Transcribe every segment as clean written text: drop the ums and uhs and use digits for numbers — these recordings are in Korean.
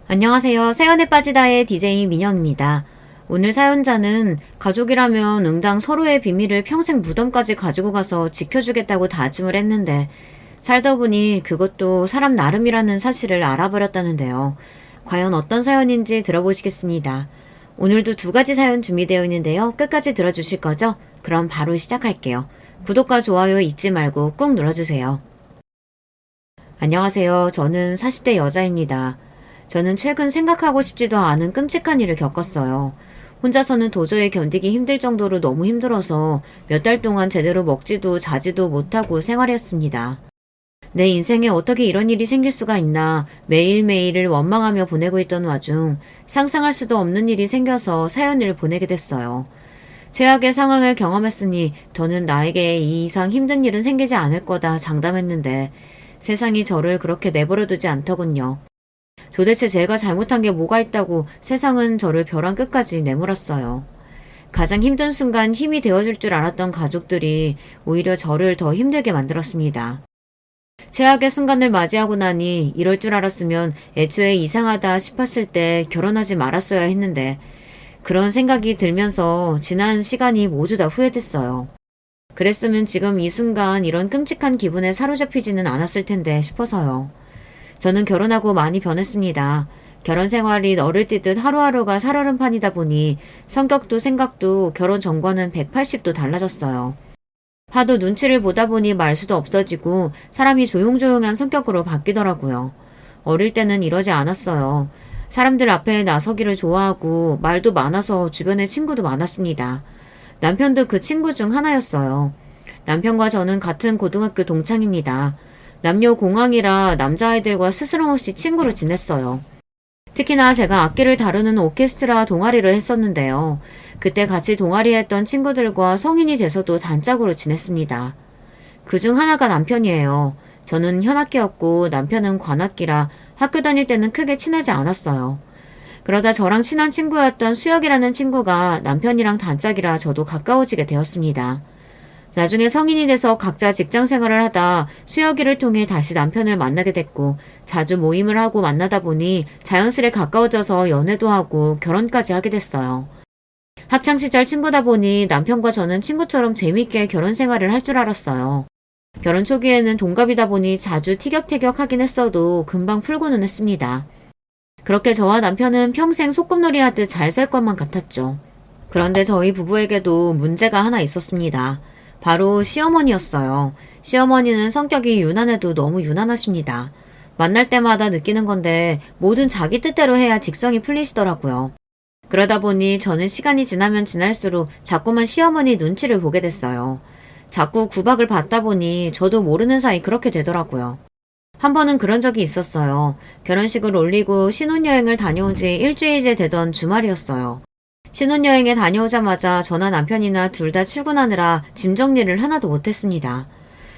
안녕하세요. 사연에 빠지다의 DJ 민영입니다. 오늘 사연자는 가족이라면 응당 서로의 비밀을 평생 무덤까지 가지고 가서 지켜주겠다고 다짐을 했는데 살다 보니 그것도 사람 나름이라는 사실을 알아버렸다는데요. 과연 어떤 사연인지 들어보시겠습니다. 오늘도 두 가지 사연 준비되어 있는데요. 끝까지 들어주실 거죠? 그럼 바로 시작할게요. 구독과 좋아요 잊지 말고 꾹 눌러주세요. 안녕하세요. 저는 40대 여자입니다. 저는 최근 생각하고 싶지도 않은 끔찍한 일을 겪었어요. 혼자서는 도저히 견디기 힘들 정도로 너무 힘들어서 몇 달 동안 제대로 먹지도 자지도 못하고 생활했습니다. 내 인생에 어떻게 이런 일이 생길 수가 있나 매일매일을 원망하며 보내고 있던 와중 상상할 수도 없는 일이 생겨서 사연을 보내게 됐어요. 최악의 상황을 경험했으니 더는 나에게 이 이상 힘든 일은 생기지 않을 거다 장담했는데 세상이 저를 그렇게 내버려두지 않더군요. 도대체 제가 잘못한 게 뭐가 있다고 세상은 저를 벼랑 끝까지 내몰았어요. 가장 힘든 순간 힘이 되어줄 줄 알았던 가족들이 오히려 저를 더 힘들게 만들었습니다. 최악의 순간을 맞이하고 나니 이럴 줄 알았으면 애초에 이상하다 싶었을 때 결혼하지 말았어야 했는데 그런 생각이 들면서 지난 시간이 모두 다 후회됐어요. 그랬으면 지금 이 순간 이런 끔찍한 기분에 사로잡히지는 않았을 텐데 싶어서요. 저는 결혼하고 많이 변했습니다. 결혼 생활이 너를 띠듯 하루하루가 살얼음판이다 보니 성격도 생각도 결혼 전과는 180도 달라졌어요. 하도 눈치를 보다 보니 말수도 없어지고 사람이 조용조용한 성격으로 바뀌더라고요. 어릴 때는 이러지 않았어요. 사람들 앞에 나서기를 좋아하고 말도 많아서 주변에 친구도 많았습니다. 남편도 그 친구 중 하나였어요. 남편과 저는 같은 고등학교 동창입니다. 남녀 공학이라 남자아이들과 스스럼없이 친구로 지냈어요. 특히나 제가 악기를 다루는 오케스트라 동아리를 했었는데요. 그때 같이 동아리 했던 친구들과 성인이 돼서도 단짝으로 지냈습니다. 그중 하나가 남편이에요. 저는 현악기였고 남편은 관악기라 학교 다닐 때는 크게 친하지 않았어요. 그러다 저랑 친한 친구였던 수혁이라는 친구가 남편이랑 단짝이라 저도 가까워지게 되었습니다. 나중에 성인이 돼서 각자 직장 생활을 하다 수혁이를 통해 다시 남편을 만나게 됐고 자주 모임을 하고 만나다 보니 자연스레 가까워져서 연애도 하고 결혼까지 하게 됐어요. 학창시절 친구다 보니 남편과 저는 친구처럼 재밌게 결혼 생활을 할 줄 알았어요. 결혼 초기에는 동갑이다 보니 자주 티격태격 하긴 했어도 금방 풀고는 했습니다. 그렇게 저와 남편은 평생 소꿉놀이 하듯 잘 살 것만 같았죠. 그런데 저희 부부에게도 문제가 하나 있었습니다. 바로 시어머니였어요. 시어머니는 성격이 유난해도 너무 유난하십니다. 만날 때마다 느끼는 건데 뭐든 자기 뜻대로 해야 직성이 풀리시더라고요. 그러다 보니 저는 시간이 지나면 지날수록 자꾸만 시어머니 눈치를 보게 됐어요. 자꾸 구박을 받다 보니 저도 모르는 사이 그렇게 되더라고요. 한 번은 그런 적이 있었어요. 결혼식을 올리고 신혼여행을 다녀온 지 일주일째 되던 주말이었어요. 신혼여행에 다녀오자마자 저나 남편이나 둘 다 출근하느라 짐 정리를 하나도 못했습니다.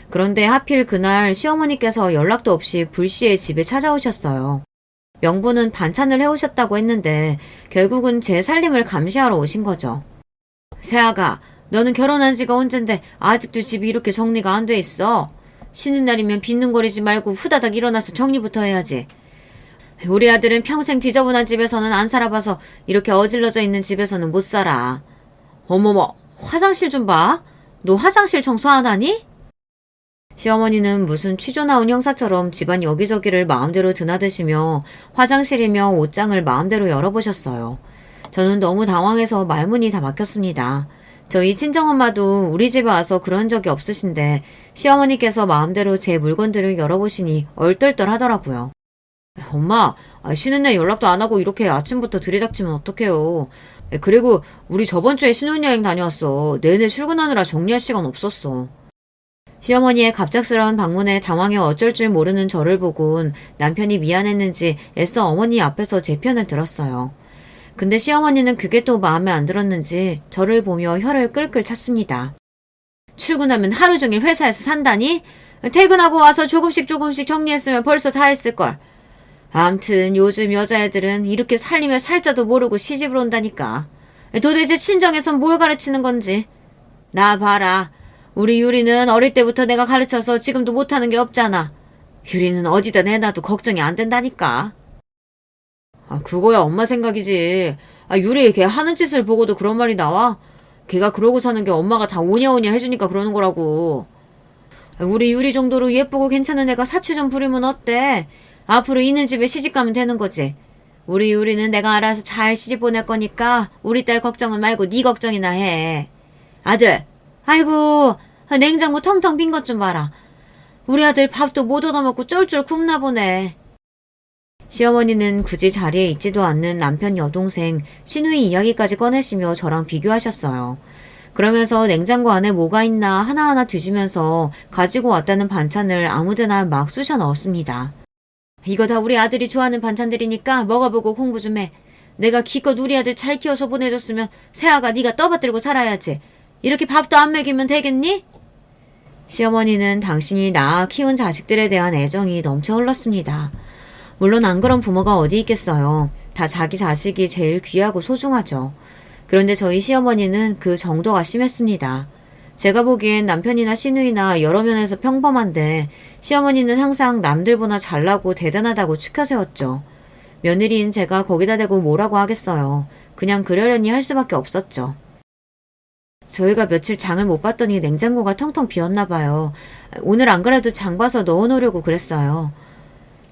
그런데 하필 그날 시어머니께서 연락도 없이 불시에 집에 찾아오셨어요. 명분은 반찬을 해오셨다고 했는데 결국은 제 살림을 감시하러 오신 거죠. 새아가, 너는 결혼한 지가 언젠데 아직도 집이 이렇게 정리가 안 돼 있어? 쉬는 날이면 빈둥거리지 말고 후다닥 일어나서 정리부터 해야지. 우리 아들은 평생 지저분한 집에서는 안 살아봐서 이렇게 어질러져 있는 집에서는 못 살아. 어머머, 화장실 좀 봐. 너 화장실 청소 안 하니? 시어머니는 무슨 취조 나온 형사처럼 집안 여기저기를 마음대로 드나드시며 화장실이며 옷장을 마음대로 열어보셨어요. 저는 너무 당황해서 말문이 다 막혔습니다. 저희 친정엄마도 우리 집에 와서 그런 적이 없으신데 시어머니께서 마음대로 제 물건들을 열어보시니 얼떨떨 하더라고요. 엄마, 쉬는 날 연락도 안 하고 이렇게 아침부터 들이닥치면 어떡해요. 그리고 우리 저번 주에 신혼여행 다녀왔어. 내내 출근하느라 정리할 시간 없었어. 시어머니의 갑작스러운 방문에 당황해 어쩔 줄 모르는 저를 보곤 남편이 미안했는지 애써 어머니 앞에서 제 편을 들었어요. 근데 시어머니는 그게 또 마음에 안 들었는지 저를 보며 혀를 끌끌 찼습니다. 출근하면 하루 종일 회사에서 산다니? 퇴근하고 와서 조금씩 정리했으면 벌써 다 했을걸. 암튼 요즘 여자애들은 이렇게 살림에 살자도 모르고 시집을 온다니까. 도대체 친정에선 뭘 가르치는 건지. 나 봐라. 우리 유리는 어릴 때부터 내가 가르쳐서 지금도 못하는 게 없잖아. 유리는 어디다 내놔도 걱정이 안 된다니까. 그거야 엄마 생각이지. 유리 걔 하는 짓을 보고도 그런 말이 나와? 걔가 그러고 사는 게 엄마가 다 오냐오냐 해주니까 그러는 거라고. 우리 유리 정도로 예쁘고 괜찮은 애가 사치 좀 부리면 어때? 앞으로 있는 집에 시집가면 되는 거지. 우리 유리는 내가 알아서 잘 시집 보낼 거니까 우리 딸 걱정은 말고 네 걱정이나 해. 아들, 아이고 냉장고 텅텅 빈 것 좀 봐라. 우리 아들 밥도 못 얻어먹고 쫄쫄 굶나 보네. 시어머니는 굳이 자리에 있지도 않는 남편 여동생 신우이 이야기까지 꺼내시며 저랑 비교하셨어요. 그러면서 냉장고 안에 뭐가 있나 하나하나 뒤지면서 가지고 왔다는 반찬을 아무데나 막 쑤셔 넣었습니다. 이거 다 우리 아들이 좋아하는 반찬들이니까 먹어보고 공부 좀 해. 내가 기껏 우리 아들 잘 키워서 보내줬으면 새아가 네가 떠받들고 살아야지. 이렇게 밥도 안 먹이면 되겠니? 시어머니는 당신이 낳아 키운 자식들에 대한 애정이 넘쳐 흘렀습니다. 물론 안 그런 부모가 어디 있겠어요. 다 자기 자식이 제일 귀하고 소중하죠. 그런데 저희 시어머니는 그 정도가 심했습니다. 제가 보기엔 남편이나 시누이나 여러 면에서 평범한데 시어머니는 항상 남들보다 잘나고 대단하다고 추켜세웠죠. 며느리인 제가 거기다 대고 뭐라고 하겠어요. 그냥 그러려니 할 수밖에 없었죠. 저희가 며칠 장을 못 봤더니 냉장고가 텅텅 비었나 봐요. 오늘 안 그래도 장 봐서 넣어놓으려고 그랬어요.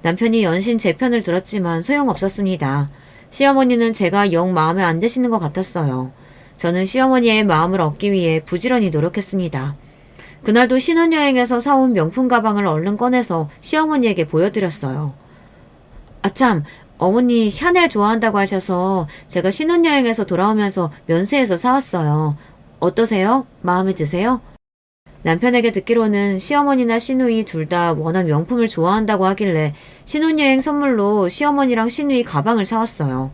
남편이 연신 제 편을 들었지만 소용없었습니다. 시어머니는 제가 영 마음에 안 드시는 것 같았어요. 저는 시어머니의 마음을 얻기 위해 부지런히 노력했습니다. 그날도 신혼여행에서 사온 명품 가방을 얼른 꺼내서 시어머니에게 보여드렸어요. 아참, 어머니 샤넬 좋아한다고 하셔서 제가 신혼여행에서 돌아오면서 면세에서 사왔어요. 어떠세요? 마음에 드세요? 남편에게 듣기로는 시어머니나 시누이 둘 다 워낙 명품을 좋아한다고 하길래 신혼여행 선물로 시어머니랑 시누이 가방을 사왔어요.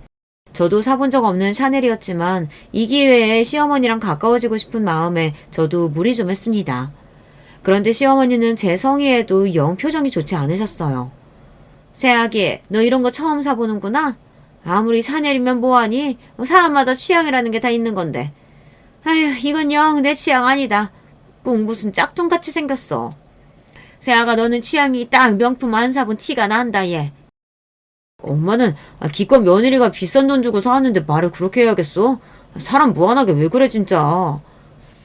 저도 사본 적 없는 샤넬이었지만 이 기회에 시어머니랑 가까워지고 싶은 마음에 저도 무리 좀 했습니다. 그런데 시어머니는 제 성의에도 영 표정이 좋지 않으셨어요. 새아기, 너 이런 거 처음 사보는구나? 아무리 샤넬이면 뭐하니? 사람마다 취향이라는 게 다 있는 건데. 아휴, 이건 영 내 취향 아니다. 꼭 무슨 짝퉁같이 생겼어. 새아가 너는 취향이 딱 명품 안 사본 티가 난다 얘. 엄마는 기껏 며느리가 비싼 돈 주고 사왔는데 말을 그렇게 해야겠어? 사람 무한하게 왜 그래 진짜.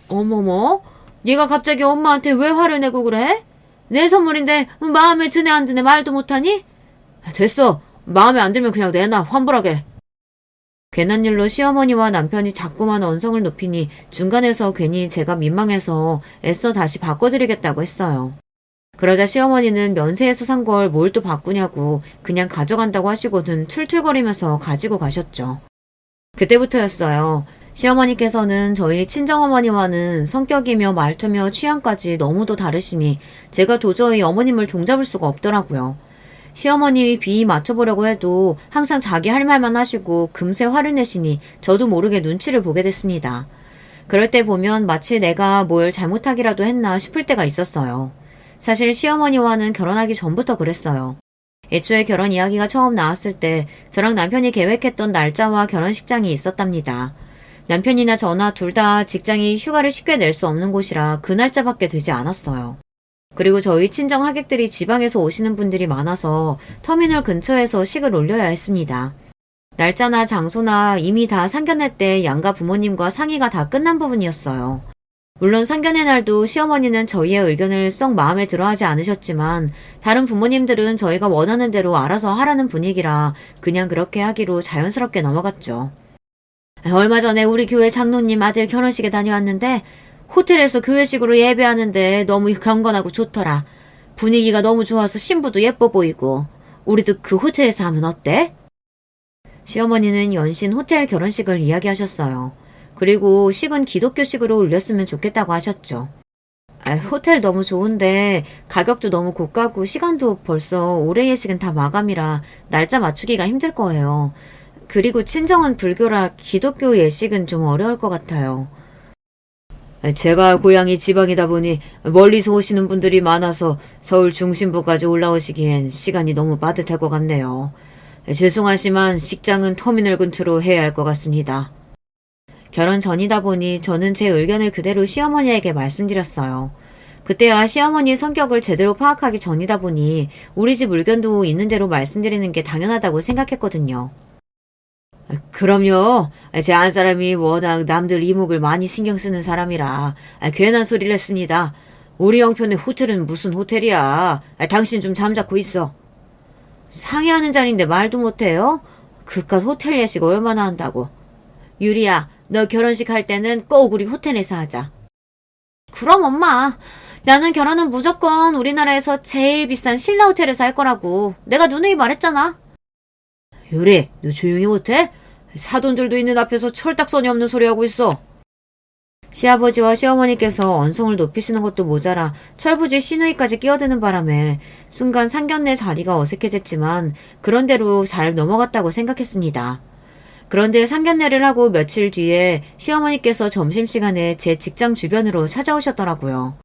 어머머? 네가 갑자기 엄마한테 왜 화를 내고 그래? 내 선물인데 마음에 드네 안 드네 말도 못하니? 됐어. 마음에 안 들면 그냥 내놔 환불하게. 괜한 일로 시어머니와 남편이 자꾸만 언성을 높이니 중간에서 괜히 제가 민망해서 애써 다시 바꿔드리겠다고 했어요. 그러자 시어머니는 면세에서 산 걸 뭘 또 바꾸냐고 그냥 가져간다고 하시고는 툴툴거리면서 가지고 가셨죠. 그때부터였어요. 시어머니께서는 저희 친정어머니와는 성격이며 말투며 취향까지 너무도 다르시니 제가 도저히 어머님을 종잡을 수가 없더라고요. 시어머니 비위 맞춰보려고 해도 항상 자기 할 말만 하시고 금세 화를 내시니 저도 모르게 눈치를 보게 됐습니다. 그럴 때 보면 마치 내가 뭘 잘못하기라도 했나 싶을 때가 있었어요. 사실 시어머니와는 결혼하기 전부터 그랬어요. 애초에 결혼 이야기가 처음 나왔을 때 저랑 남편이 계획했던 날짜와 결혼식장이 있었답니다. 남편이나 저나 둘 다 직장이 휴가를 쉽게 낼 수 없는 곳이라 그 날짜밖에 되지 않았어요. 그리고 저희 친정 하객들이 지방에서 오시는 분들이 많아서 터미널 근처에서 식을 올려야 했습니다. 날짜나 장소나 이미 다 상견례 때 양가 부모님과 상의가 다 끝난 부분이었어요. 물론 상견례 날도 시어머니는 저희의 의견을 썩 마음에 들어하지 않으셨지만 다른 부모님들은 저희가 원하는 대로 알아서 하라는 분위기라 그냥 그렇게 하기로 자연스럽게 넘어갔죠. 얼마 전에 우리 교회 장로님 아들 결혼식에 다녀왔는데 호텔에서 교회식으로 예배하는데 너무 경건하고 좋더라. 분위기가 너무 좋아서 신부도 예뻐 보이고. 우리도 그 호텔에서 하면 어때? 시어머니는 연신 호텔 결혼식을 이야기하셨어요. 그리고 식은 기독교식으로 올렸으면 좋겠다고 하셨죠. 호텔 너무 좋은데 가격도 너무 고가고 시간도 벌써 올해 예식은 다 마감이라 날짜 맞추기가 힘들 거예요. 그리고 친정은 불교라 기독교 예식은 좀 어려울 것 같아요. 제가 고향이 지방이다 보니 멀리서 오시는 분들이 많아서 서울 중심부까지 올라오시기엔 시간이 너무 빠듯할 것 같네요. 죄송하지만 식장은 터미널 근처로 해야 할 것 같습니다. 결혼 전이다 보니 저는 제 의견을 그대로 시어머니에게 말씀드렸어요. 그때야 시어머니의 성격을 제대로 파악하기 전이다 보니 우리 집 의견도 있는 대로 말씀드리는 게 당연하다고 생각했거든요. 그럼요. 제 안사람이 워낙 남들 이목을 많이 신경 쓰는 사람이라 괜한 소리를 했습니다. 우리 형편의 호텔은 무슨 호텔이야. 당신 좀 잠자코 있어. 상의하는 자리인데 말도 못해요? 그깟 호텔 예식 얼마나 한다고. 유리야, 너 결혼식 할 때는 꼭 우리 호텔에서 하자. 그럼 엄마, 나는 결혼은 무조건 우리나라에서 제일 비싼 신라 호텔에서 할 거라고. 내가 누누이 말했잖아. 유리, 너 조용히 못해? 사돈들도 있는 앞에서 철딱서니 없는 소리 하고 있어. 시아버지와 시어머니께서 언성을 높이시는 것도 모자라 철부지 시누이까지 끼어드는 바람에 순간 상견례 자리가 어색해졌지만 그런대로 잘 넘어갔다고 생각했습니다. 그런데 상견례를 하고 며칠 뒤에 시어머니께서 점심시간에 제 직장 주변으로 찾아오셨더라고요.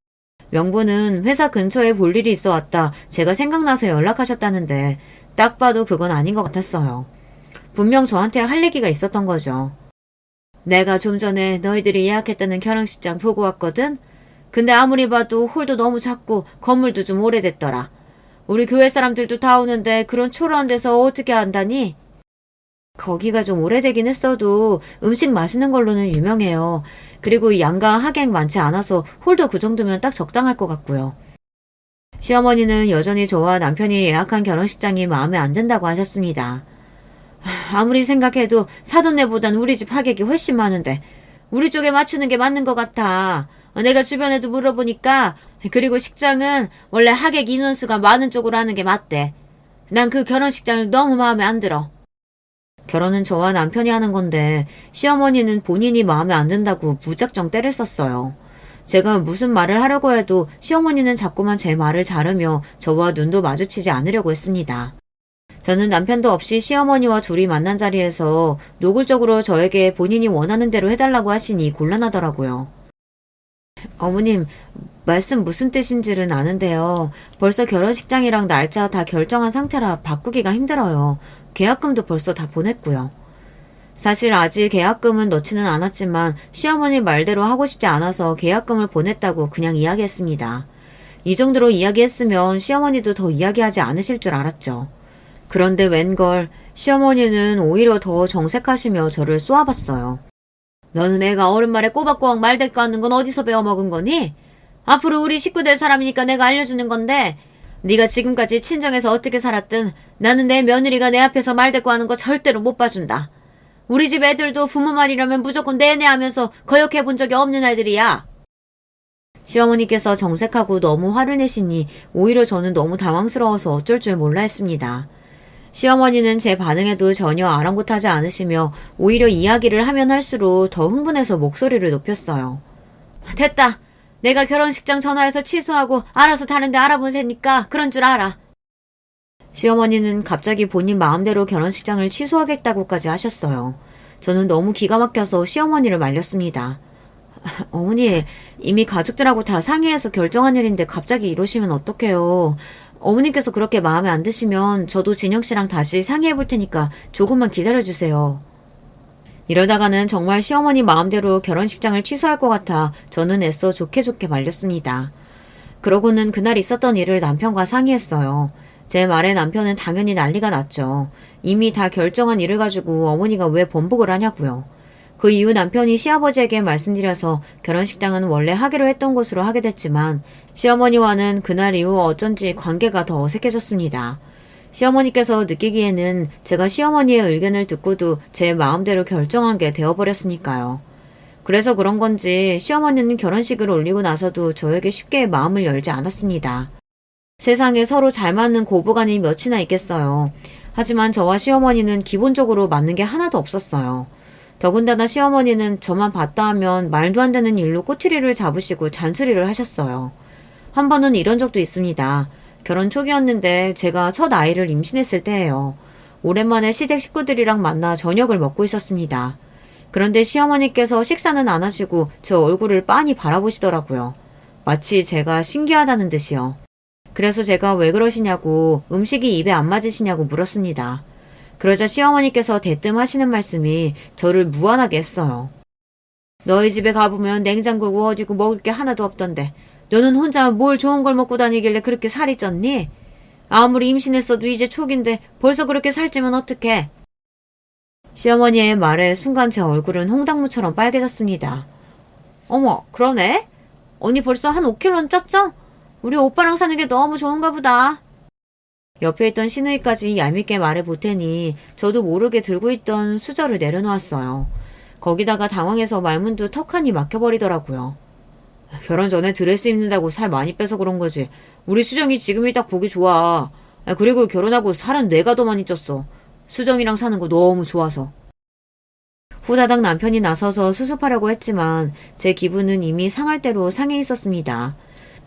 명분은 회사 근처에 볼 일이 있어 왔다 제가 생각나서 연락하셨다는데 딱 봐도 그건 아닌 것 같았어요. 분명 저한테 할 얘기가 있었던 거죠. 내가 좀 전에 너희들이 예약했다는 결혼식장 보고 왔거든? 근데 아무리 봐도 홀도 너무 작고 건물도 좀 오래됐더라. 우리 교회 사람들도 다 오는데 그런 초라한 데서 어떻게 한다니? 거기가 좀 오래되긴 했어도 음식 맛있는 걸로는 유명해요. 그리고 양가 하객 많지 않아서 홀도 그 정도면 딱 적당할 것 같고요. 시어머니는 여전히 저와 남편이 예약한 결혼식장이 마음에 안 든다고 하셨습니다. 아무리 생각해도 사돈네보단 우리 집 하객이 훨씬 많은데 우리 쪽에 맞추는 게 맞는 것 같아. 내가 주변에도 물어보니까 그리고 식장은 원래 하객 인원수가 많은 쪽으로 하는 게 맞대. 난 그 결혼식장을 너무 마음에 안 들어. 결혼은 저와 남편이 하는 건데 시어머니는 본인이 마음에 안 든다고 무작정 때를 썼어요. 제가 무슨 말을 하려고 해도 시어머니는 자꾸만 제 말을 자르며 저와 눈도 마주치지 않으려고 했습니다. 저는 남편도 없이 시어머니와 둘이 만난 자리에서 노골적으로 저에게 본인이 원하는 대로 해달라고 하시니 곤란하더라고요. 어머님, 말씀 무슨 뜻인지는 아는데요. 벌써 결혼식장이랑 날짜 다 결정한 상태라 바꾸기가 힘들어요. 계약금도 벌써 다 보냈고요. 사실 아직 계약금은 넣지는 않았지만 시어머니 말대로 하고 싶지 않아서 계약금을 보냈다고 그냥 이야기했습니다. 이 정도로 이야기했으면 시어머니도 더 이야기하지 않으실 줄 알았죠. 그런데 웬걸 시어머니는 오히려 더 정색하시며 저를 쏘아봤어요. 너는 애가 어른 말에 꼬박꼬박 말대꾸 하는 건 어디서 배워먹은 거니? 앞으로 우리 식구 될 사람이니까 내가 알려주는 건데 네가 지금까지 친정에서 어떻게 살았든 나는 내 며느리가 내 앞에서 말대꾸 하는 거 절대로 못 봐준다. 우리 집 애들도 부모 말이라면 무조건 내내 하면서 거역해 본 적이 없는 애들이야. 시어머니께서 정색하고 너무 화를 내시니 오히려 저는 너무 당황스러워서 어쩔 줄 몰라 했습니다. 시어머니는 제 반응에도 전혀 아랑곳하지 않으시며 오히려 이야기를 하면 할수록 더 흥분해서 목소리를 높였어요. 됐다. 내가 결혼식장 전화해서 취소하고 알아서 다른 데 알아볼 테니까 그런 줄 알아. 시어머니는 갑자기 본인 마음대로 결혼식장을 취소하겠다고까지 하셨어요. 저는 너무 기가 막혀서 시어머니를 말렸습니다. 어머니, 이미 가족들하고 다 상의해서 결정한 일인데 갑자기 이러시면 어떡해요. 어머님께서 그렇게 마음에 안 드시면 저도 진영씨랑 다시 상의해 볼 테니까 조금만 기다려주세요. 이러다가는 정말 시어머니 마음대로 결혼식장을 취소할 것 같아 저는 애써 좋게 말렸습니다. 그러고는 그날 있었던 일을 남편과 상의했어요. 제 말에 남편은 당연히 난리가 났죠. 이미 다 결정한 일을 가지고 어머니가 왜 번복을 하냐고요. 그 이후 남편이 시아버지에게 말씀드려서 결혼식장은 원래 하기로 했던 곳으로 하게 됐지만 시어머니와는 그날 이후 어쩐지 관계가 더 어색해졌습니다. 시어머니께서 느끼기에는 제가 시어머니의 의견을 듣고도 제 마음대로 결정한 게 되어버렸으니까요. 그래서 그런 건지 시어머니는 결혼식을 올리고 나서도 저에게 쉽게 마음을 열지 않았습니다. 세상에 서로 잘 맞는 고부간이 몇이나 있겠어요. 하지만 저와 시어머니는 기본적으로 맞는 게 하나도 없었어요. 더군다나 시어머니는 저만 봤다 하면 말도 안 되는 일로 꼬투리를 잡으시고 잔소리를 하셨어요. 한 번은 이런 적도 있습니다. 결혼 초기였는데 제가 첫 아이를 임신했을 때예요. 오랜만에 시댁 식구들이랑 만나 저녁을 먹고 있었습니다. 그런데 시어머니께서 식사는 안 하시고 저 얼굴을 빤히 바라보시더라고요. 마치 제가 신기하다는 듯이요. 그래서 제가 왜 그러시냐고 음식이 입에 안 맞으시냐고 물었습니다. 그러자 시어머니께서 대뜸 하시는 말씀이 저를 무안하게 했어요. 너희 집에 가보면 냉장고 우어지고 먹을 게 하나도 없던데 너는 혼자 뭘 좋은 걸 먹고 다니길래 그렇게 살이 쪘니? 아무리 임신했어도 이제 초기인데 벌써 그렇게 살찌면 어떡해? 시어머니의 말에 순간 제 얼굴은 홍당무처럼 빨개졌습니다. 어머, 그러네? 언니 벌써 한 5kg는 쪘죠? 우리 오빠랑 사는 게 너무 좋은가 보다. 옆에 있던 시누이까지 얄밉게 말해 보태니 저도 모르게 들고 있던 수저를 내려놓았어요. 거기다가 당황해서 말문도 턱하니 막혀버리더라고요. 결혼 전에 드레스 입는다고 살 많이 빼서 그런 거지. 우리 수정이 지금이 딱 보기 좋아. 그리고 결혼하고 살은 내가 더 많이 쪘어. 수정이랑 사는 거 너무 좋아서. 후다닥 남편이 나서서 수습하려고 했지만 제 기분은 이미 상할 대로 상해 있었습니다.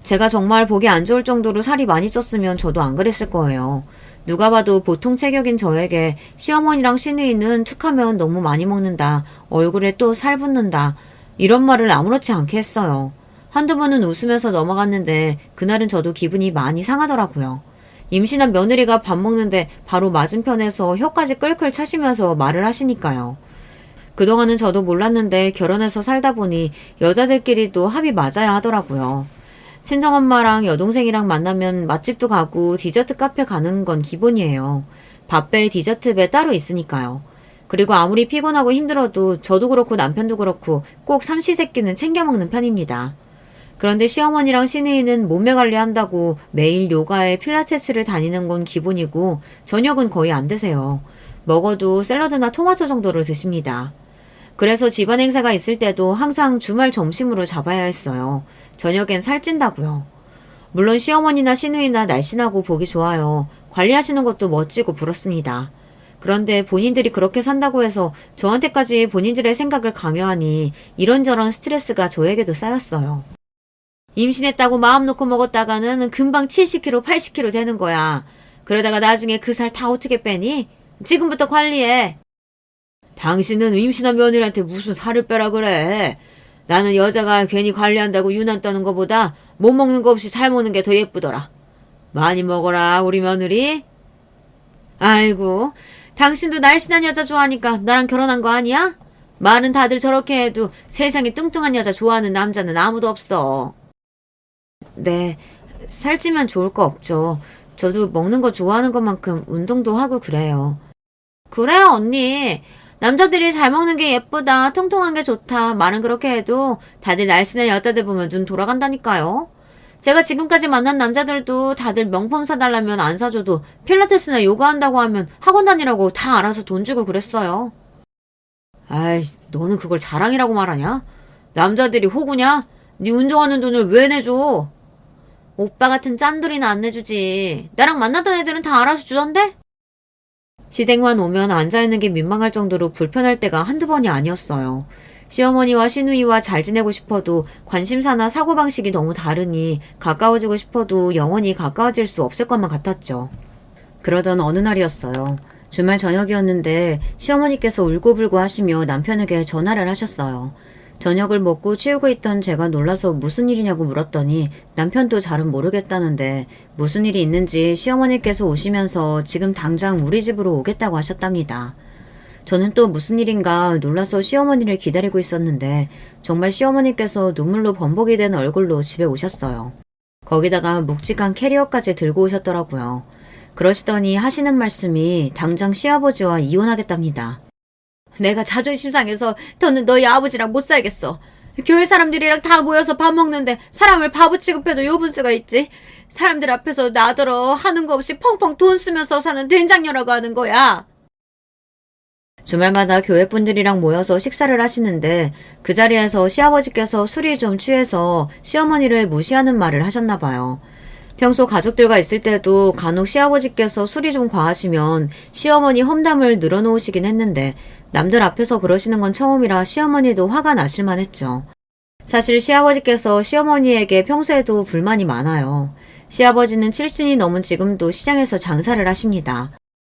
제가 정말 보기 안 좋을 정도로 살이 많이 쪘으면 저도 안 그랬을 거예요. 누가 봐도 보통 체격인 저에게 시어머니랑 시누이는 툭하면 너무 많이 먹는다. 얼굴에 또 살 붙는다. 이런 말을 아무렇지 않게 했어요. 한두 번은 웃으면서 넘어갔는데 그날은 저도 기분이 많이 상하더라고요. 임신한 며느리가 밥 먹는데 바로 맞은편에서 혀까지 끌끌 차시면서 말을 하시니까요. 그동안은 저도 몰랐는데 결혼해서 살다 보니 여자들끼리도 합이 맞아야 하더라고요. 친정엄마랑 여동생이랑 만나면 맛집도 가고 디저트 카페 가는 건 기본이에요. 밥배, 디저트배 따로 있으니까요. 그리고 아무리 피곤하고 힘들어도 저도 그렇고 남편도 그렇고 꼭 삼시세끼는 챙겨 먹는 편입니다. 그런데 시어머니랑 시누이는 몸매 관리한다고 매일 요가에 필라테스를 다니는 건 기본이고 저녁은 거의 안 드세요. 먹어도 샐러드나 토마토 정도를 드십니다. 그래서 집안 행사가 있을 때도 항상 주말 점심으로 잡아야 했어요. 저녁엔 살찐다고요. 물론 시어머니나 시누이나 날씬하고 보기 좋아요. 관리하시는 것도 멋지고 부럽습니다. 그런데 본인들이 그렇게 산다고 해서 저한테까지 본인들의 생각을 강요하니 이런저런 스트레스가 저에게도 쌓였어요. 임신했다고 마음 놓고 먹었다가는 금방 70kg, 80kg 되는 거야. 그러다가 나중에 그 살 다 어떻게 빼니? 지금부터 관리해. 당신은 임신한 며느리한테 무슨 살을 빼라 그래. 나는 여자가 괜히 관리한다고 유난 떠는 것보다 못 먹는 거 없이 잘 먹는 게 더 예쁘더라. 많이 먹어라 우리 며느리. 아이고, 당신도 날씬한 여자 좋아하니까 나랑 결혼한 거 아니야? 말은 다들 저렇게 해도 세상에 뚱뚱한 여자 좋아하는 남자는 아무도 없어. 네, 살찌면 좋을 거 없죠. 저도 먹는 거 좋아하는 것만큼 운동도 하고 그래요. 그래요, 언니. 남자들이 잘 먹는 게 예쁘다, 통통한 게 좋다, 말은 그렇게 해도 다들 날씬한 여자들 보면 눈 돌아간다니까요. 제가 지금까지 만난 남자들도 다들 명품 사달라면 안 사줘도 필라테스나 요가 한다고 하면 학원 다니라고 다 알아서 돈 주고 그랬어요. 아이, 너는 그걸 자랑이라고 말하냐? 남자들이 호구냐? 네 운동하는 돈을 왜 내줘? 오빠 같은 짠돌이는 안 내주지. 나랑 만났던 애들은 다 알아서 주던데? 시댁만 오면 앉아있는 게 민망할 정도로 불편할 때가 한두 번이 아니었어요. 시어머니와 시누이와 잘 지내고 싶어도 관심사나 사고방식이 너무 다르니 가까워지고 싶어도 영원히 가까워질 수 없을 것만 같았죠. 그러던 어느 날이었어요. 주말 저녁이었는데 시어머니께서 울고불고 하시며 남편에게 전화를 하셨어요. 저녁을 먹고 치우고 있던 제가 놀라서 무슨 일이냐고 물었더니 남편도 잘은 모르겠다는데 무슨 일이 있는지 시어머니께서 우시면서 지금 당장 우리 집으로 오겠다고 하셨답니다. 저는 또 무슨 일인가 놀라서 시어머니를 기다리고 있었는데 정말 시어머니께서 눈물로 범벅이 된 얼굴로 집에 오셨어요. 거기다가 묵직한 캐리어까지 들고 오셨더라고요. 그러시더니 하시는 말씀이 당장 시아버지와 이혼하겠답니다. 내가 자존심 상해서 더는 너희 아버지랑 못 살겠어. 교회 사람들이랑 다 모여서 밥 먹는데 사람을 바보 취급해도 요분 수가 있지. 사람들 앞에서 나더러 하는 거 없이 펑펑 돈 쓰면서 사는 된장녀라고 하는 거야. 주말마다 교회 분들이랑 모여서 식사를 하시는데 그 자리에서 시아버지께서 술이 좀 취해서 시어머니를 무시하는 말을 하셨나 봐요. 평소 가족들과 있을 때도 간혹 시아버지께서 술이 좀 과하시면 시어머니 험담을 늘어놓으시긴 했는데 남들 앞에서 그러시는 건 처음이라 시어머니도 화가 나실만 했죠. 사실 시아버지께서 시어머니에게 평소에도 불만이 많아요. 시아버지는 70이 넘은 지금도 시장에서 장사를 하십니다.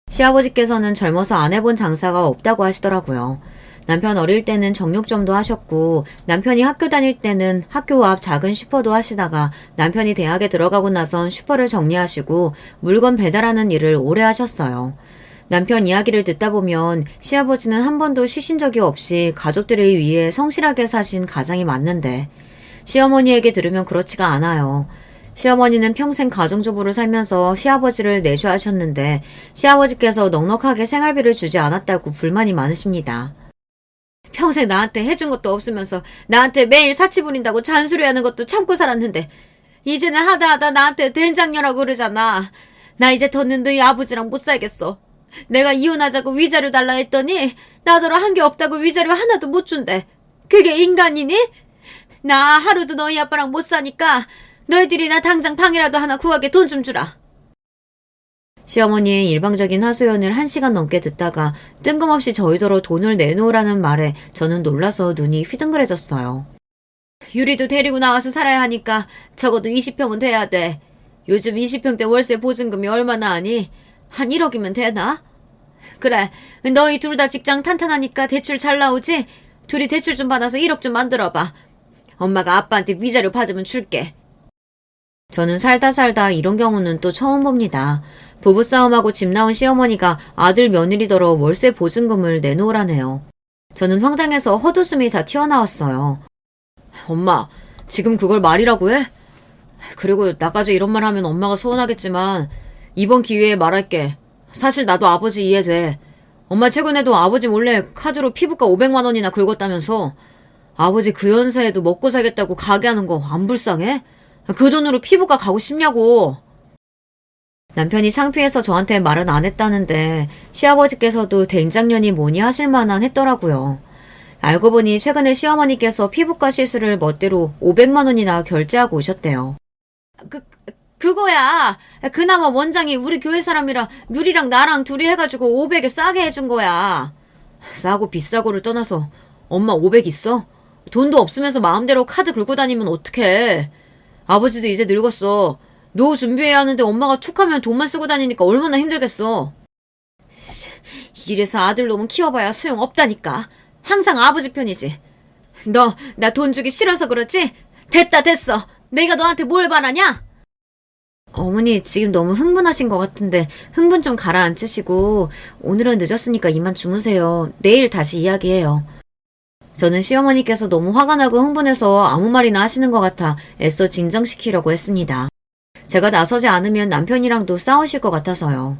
시아버지께서는 젊어서 안 해본 장사가 없다고 하시더라고요. 남편 어릴 때는 정육점도 하셨고 남편이 학교 다닐 때는 학교 앞 작은 슈퍼도 하시다가 남편이 대학에 들어가고 나선 슈퍼를 정리하시고 물건 배달하는 일을 오래 하셨어요. 남편 이야기를 듣다 보면 시아버지는 한 번도 쉬신 적이 없이 가족들을 위해 성실하게 사신 가장이 맞는데 시어머니에게 들으면 그렇지가 않아요. 시어머니는 평생 가정주부로 살면서 시아버지를 내조하셨는데 시아버지께서 넉넉하게 생활비를 주지 않았다고 불만이 많으십니다. 평생 나한테 해준 것도 없으면서 나한테 매일 사치 부린다고 잔소리하는 것도 참고 살았는데 이제는 하다 나한테 된장녀라고 그러잖아. 나 이제 더는 너희 아버지랑 못 살겠어. 내가 이혼하자고 위자료 달라 했더니 나더러 한 게 없다고 위자료 하나도 못 준대. 그게 인간이니? 나 하루도 너희 아빠랑 못 사니까 너희들이 나 당장 방이라도 하나 구하게 돈 좀 주라. 시어머니의 일방적인 하소연을 1시간 넘게 듣다가 뜬금없이 저희더러 돈을 내놓으라는 말에 저는 놀라서 눈이 휘둥그레졌어요. 유리도 데리고 나와서 살아야 하니까 적어도 20평은 돼야 돼. 요즘 20평대 월세 보증금이 얼마나 하니? 한 1억이면 되나? 그래, 너희 둘 다 직장 탄탄하니까 대출 잘 나오지? 둘이 대출 좀 받아서 1억 좀 만들어봐. 엄마가 아빠한테 위자료 받으면 줄게. 저는 살다 이런 경우는 또 처음 봅니다. 부부싸움하고 집 나온 시어머니가 아들 며느리더러 월세 보증금을 내놓으라네요. 저는 황당해서 헛웃음이 다 튀어나왔어요. 엄마, 지금 그걸 말이라고 해? 그리고 나까지 이런 말 하면 엄마가 서운하겠지만 이번 기회에 말할게. 사실 나도 아버지 이해돼. 엄마 최근에도 아버지 몰래 카드로 피부과 500만 원이나 긁었다면서 아버지 그 연세에도 먹고 살겠다고 가게 하는 거 안 불쌍해? 그 돈으로 피부과 가고 싶냐고. 남편이 창피해서 저한테 말은 안 했다는데 시아버지께서도 된장년이 뭐니 하실 만한 했더라고요. 알고 보니 최근에 시어머니께서 피부과 시술을 멋대로 500만 원이나 결제하고 오셨대요. 그거야. 그나마 원장이 우리 교회 사람이라 뮤리랑 나랑 둘이 해가지고 500에 싸게 해준 거야. 싸고 비싸고를 떠나서 엄마 500 있어? 돈도 없으면서 마음대로 카드 긁고 다니면 어떡해. 아버지도 이제 늙었어. 노후 준비해야 하는데 엄마가 툭하면 돈만 쓰고 다니니까 얼마나 힘들겠어. 이래서 아들 놈은 키워봐야 소용없다니까. 항상 아버지 편이지. 너 나 돈 주기 싫어서 그렇지? 됐어. 내가 너한테 뭘 바라냐? 어머니 지금 너무 흥분하신 것 같은데 흥분 좀 가라앉히시고 오늘은 늦었으니까 이만 주무세요. 내일 다시 이야기해요. 저는 시어머니께서 너무 화가 나고 흥분해서 아무 말이나 하시는 것 같아 애써 진정시키려고 했습니다. 제가 나서지 않으면 남편이랑도 싸우실 것 같아서요.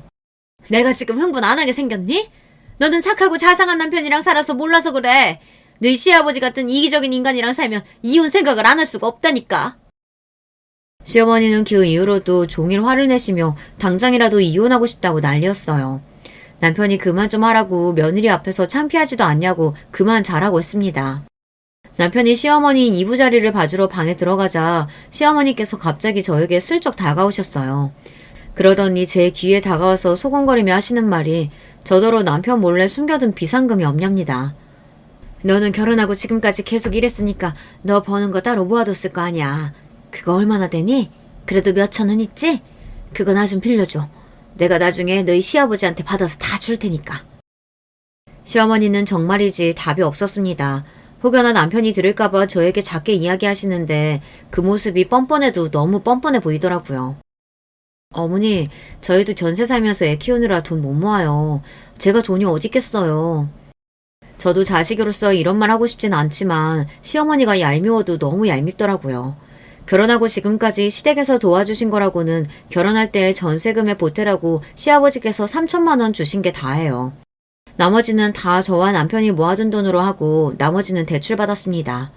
내가 지금 흥분 안 하게 생겼니? 너는 착하고 자상한 남편이랑 살아서 몰라서 그래. 너희 시아버지 같은 이기적인 인간이랑 살면 이혼 생각을 안 할 수가 없다니까. 시어머니는 그 이후로도 종일 화를 내시며 당장이라도 이혼하고 싶다고 난리였어요. 남편이 그만 좀 하라고 며느리 앞에서 창피하지도 않냐고 그만 잘하고 했습니다. 남편이 시어머니 이부자리를 봐주러 방에 들어가자 시어머니께서 갑자기 저에게 슬쩍 다가오셨어요. 그러더니 제 귀에 다가와서 소곤거리며 하시는 말이 저더러 남편 몰래 숨겨둔 비상금이 없냐입니다. 너는 결혼하고 지금까지 계속 일했으니까 너 버는 거 따로 모아뒀을 거 아니야. 그거 얼마나 되니? 그래도 몇 천은 있지? 그거 나 좀 빌려줘. 내가 나중에 너희 시아버지한테 받아서 다 줄 테니까. 시어머니는 정말이지 답이 없었습니다. 혹여나 남편이 들을까봐 저에게 작게 이야기하시는데 그 모습이 뻔뻔해도 너무 뻔뻔해 보이더라고요. 어머니, 저희도 전세 살면서 애 키우느라 돈 못 모아요. 제가 돈이 어디 있겠어요. 저도 자식으로서 이런 말 하고 싶진 않지만 시어머니가 얄미워도 너무 얄밉더라고요. 결혼하고 지금까지 시댁에서 도와주신 거라고는 결혼할 때 전세금에 보태라고 시아버지께서 3천만 원 주신 게 다예요. 나머지는 다 저와 남편이 모아둔 돈으로 하고 나머지는 대출받았습니다.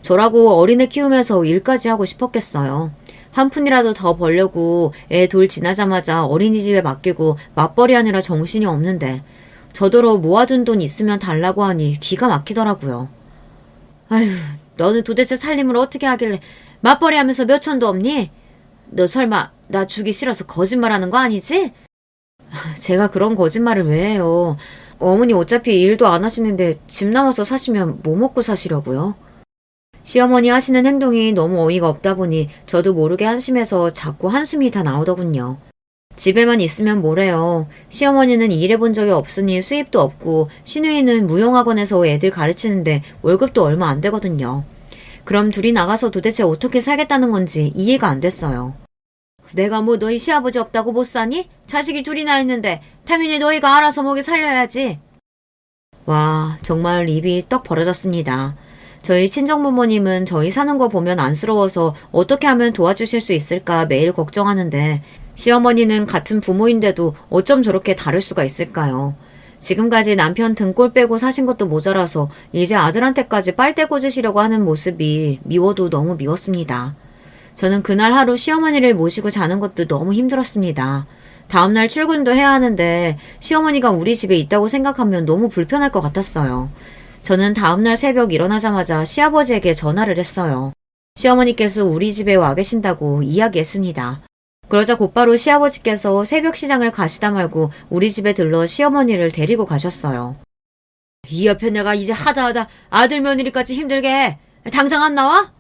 저라고 어린애 키우면서 일까지 하고 싶었겠어요. 한 푼이라도 더 벌려고 애 돌 지나자마자 어린이집에 맡기고 맞벌이 하느라 정신이 없는데 저더러 모아둔 돈 있으면 달라고 하니 기가 막히더라고요. 아휴, 너는 도대체 살림을 어떻게 하길래 맞벌이 하면서 몇 천도 없니? 너 설마 나 주기 싫어서 거짓말하는 거 아니지? 제가 그런 거짓말을 왜 해요. 어머니 어차피 일도 안 하시는데 집 나와서 사시면 뭐 먹고 사시려고요? 시어머니 하시는 행동이 너무 어이가 없다 보니 저도 모르게 한심해서 자꾸 한숨이 다 나오더군요. 집에만 있으면 뭐래요. 시어머니는 일해본 적이 없으니 수입도 없고 시누이는 무용학원에서 애들 가르치는데 월급도 얼마 안 되거든요. 그럼 둘이 나가서 도대체 어떻게 살겠다는 건지 이해가 안 됐어요. 내가 뭐 너희 시아버지 없다고 못 사니? 자식이 둘이나 있는데 당연히 너희가 알아서 먹여 살려야지. 와, 정말 입이 떡 벌어졌습니다. 저희 친정부모님은 저희 사는 거 보면 안쓰러워서 어떻게 하면 도와주실 수 있을까 매일 걱정하는데 시어머니는 같은 부모인데도 어쩜 저렇게 다를 수가 있을까요? 지금까지 남편 등골 빼고 사신 것도 모자라서 이제 아들한테까지 빨대 꽂으시려고 하는 모습이 미워도 너무 미웠습니다. 저는 그날 하루 시어머니를 모시고 자는 것도 너무 힘들었습니다. 다음날 출근도 해야 하는데 시어머니가 우리 집에 있다고 생각하면 너무 불편할 것 같았어요. 저는 다음날 새벽 일어나자마자 시아버지에게 전화를 했어요. 시어머니께서 우리 집에 와 계신다고 이야기했습니다. 그러자 곧바로 시아버지께서 새벽 시장을 가시다 말고 우리 집에 들러 시어머니를 데리고 가셨어요. 이 옆에 내가 이제 하다하다 아들 며느리까지 힘들게 해. 당장 안 나와?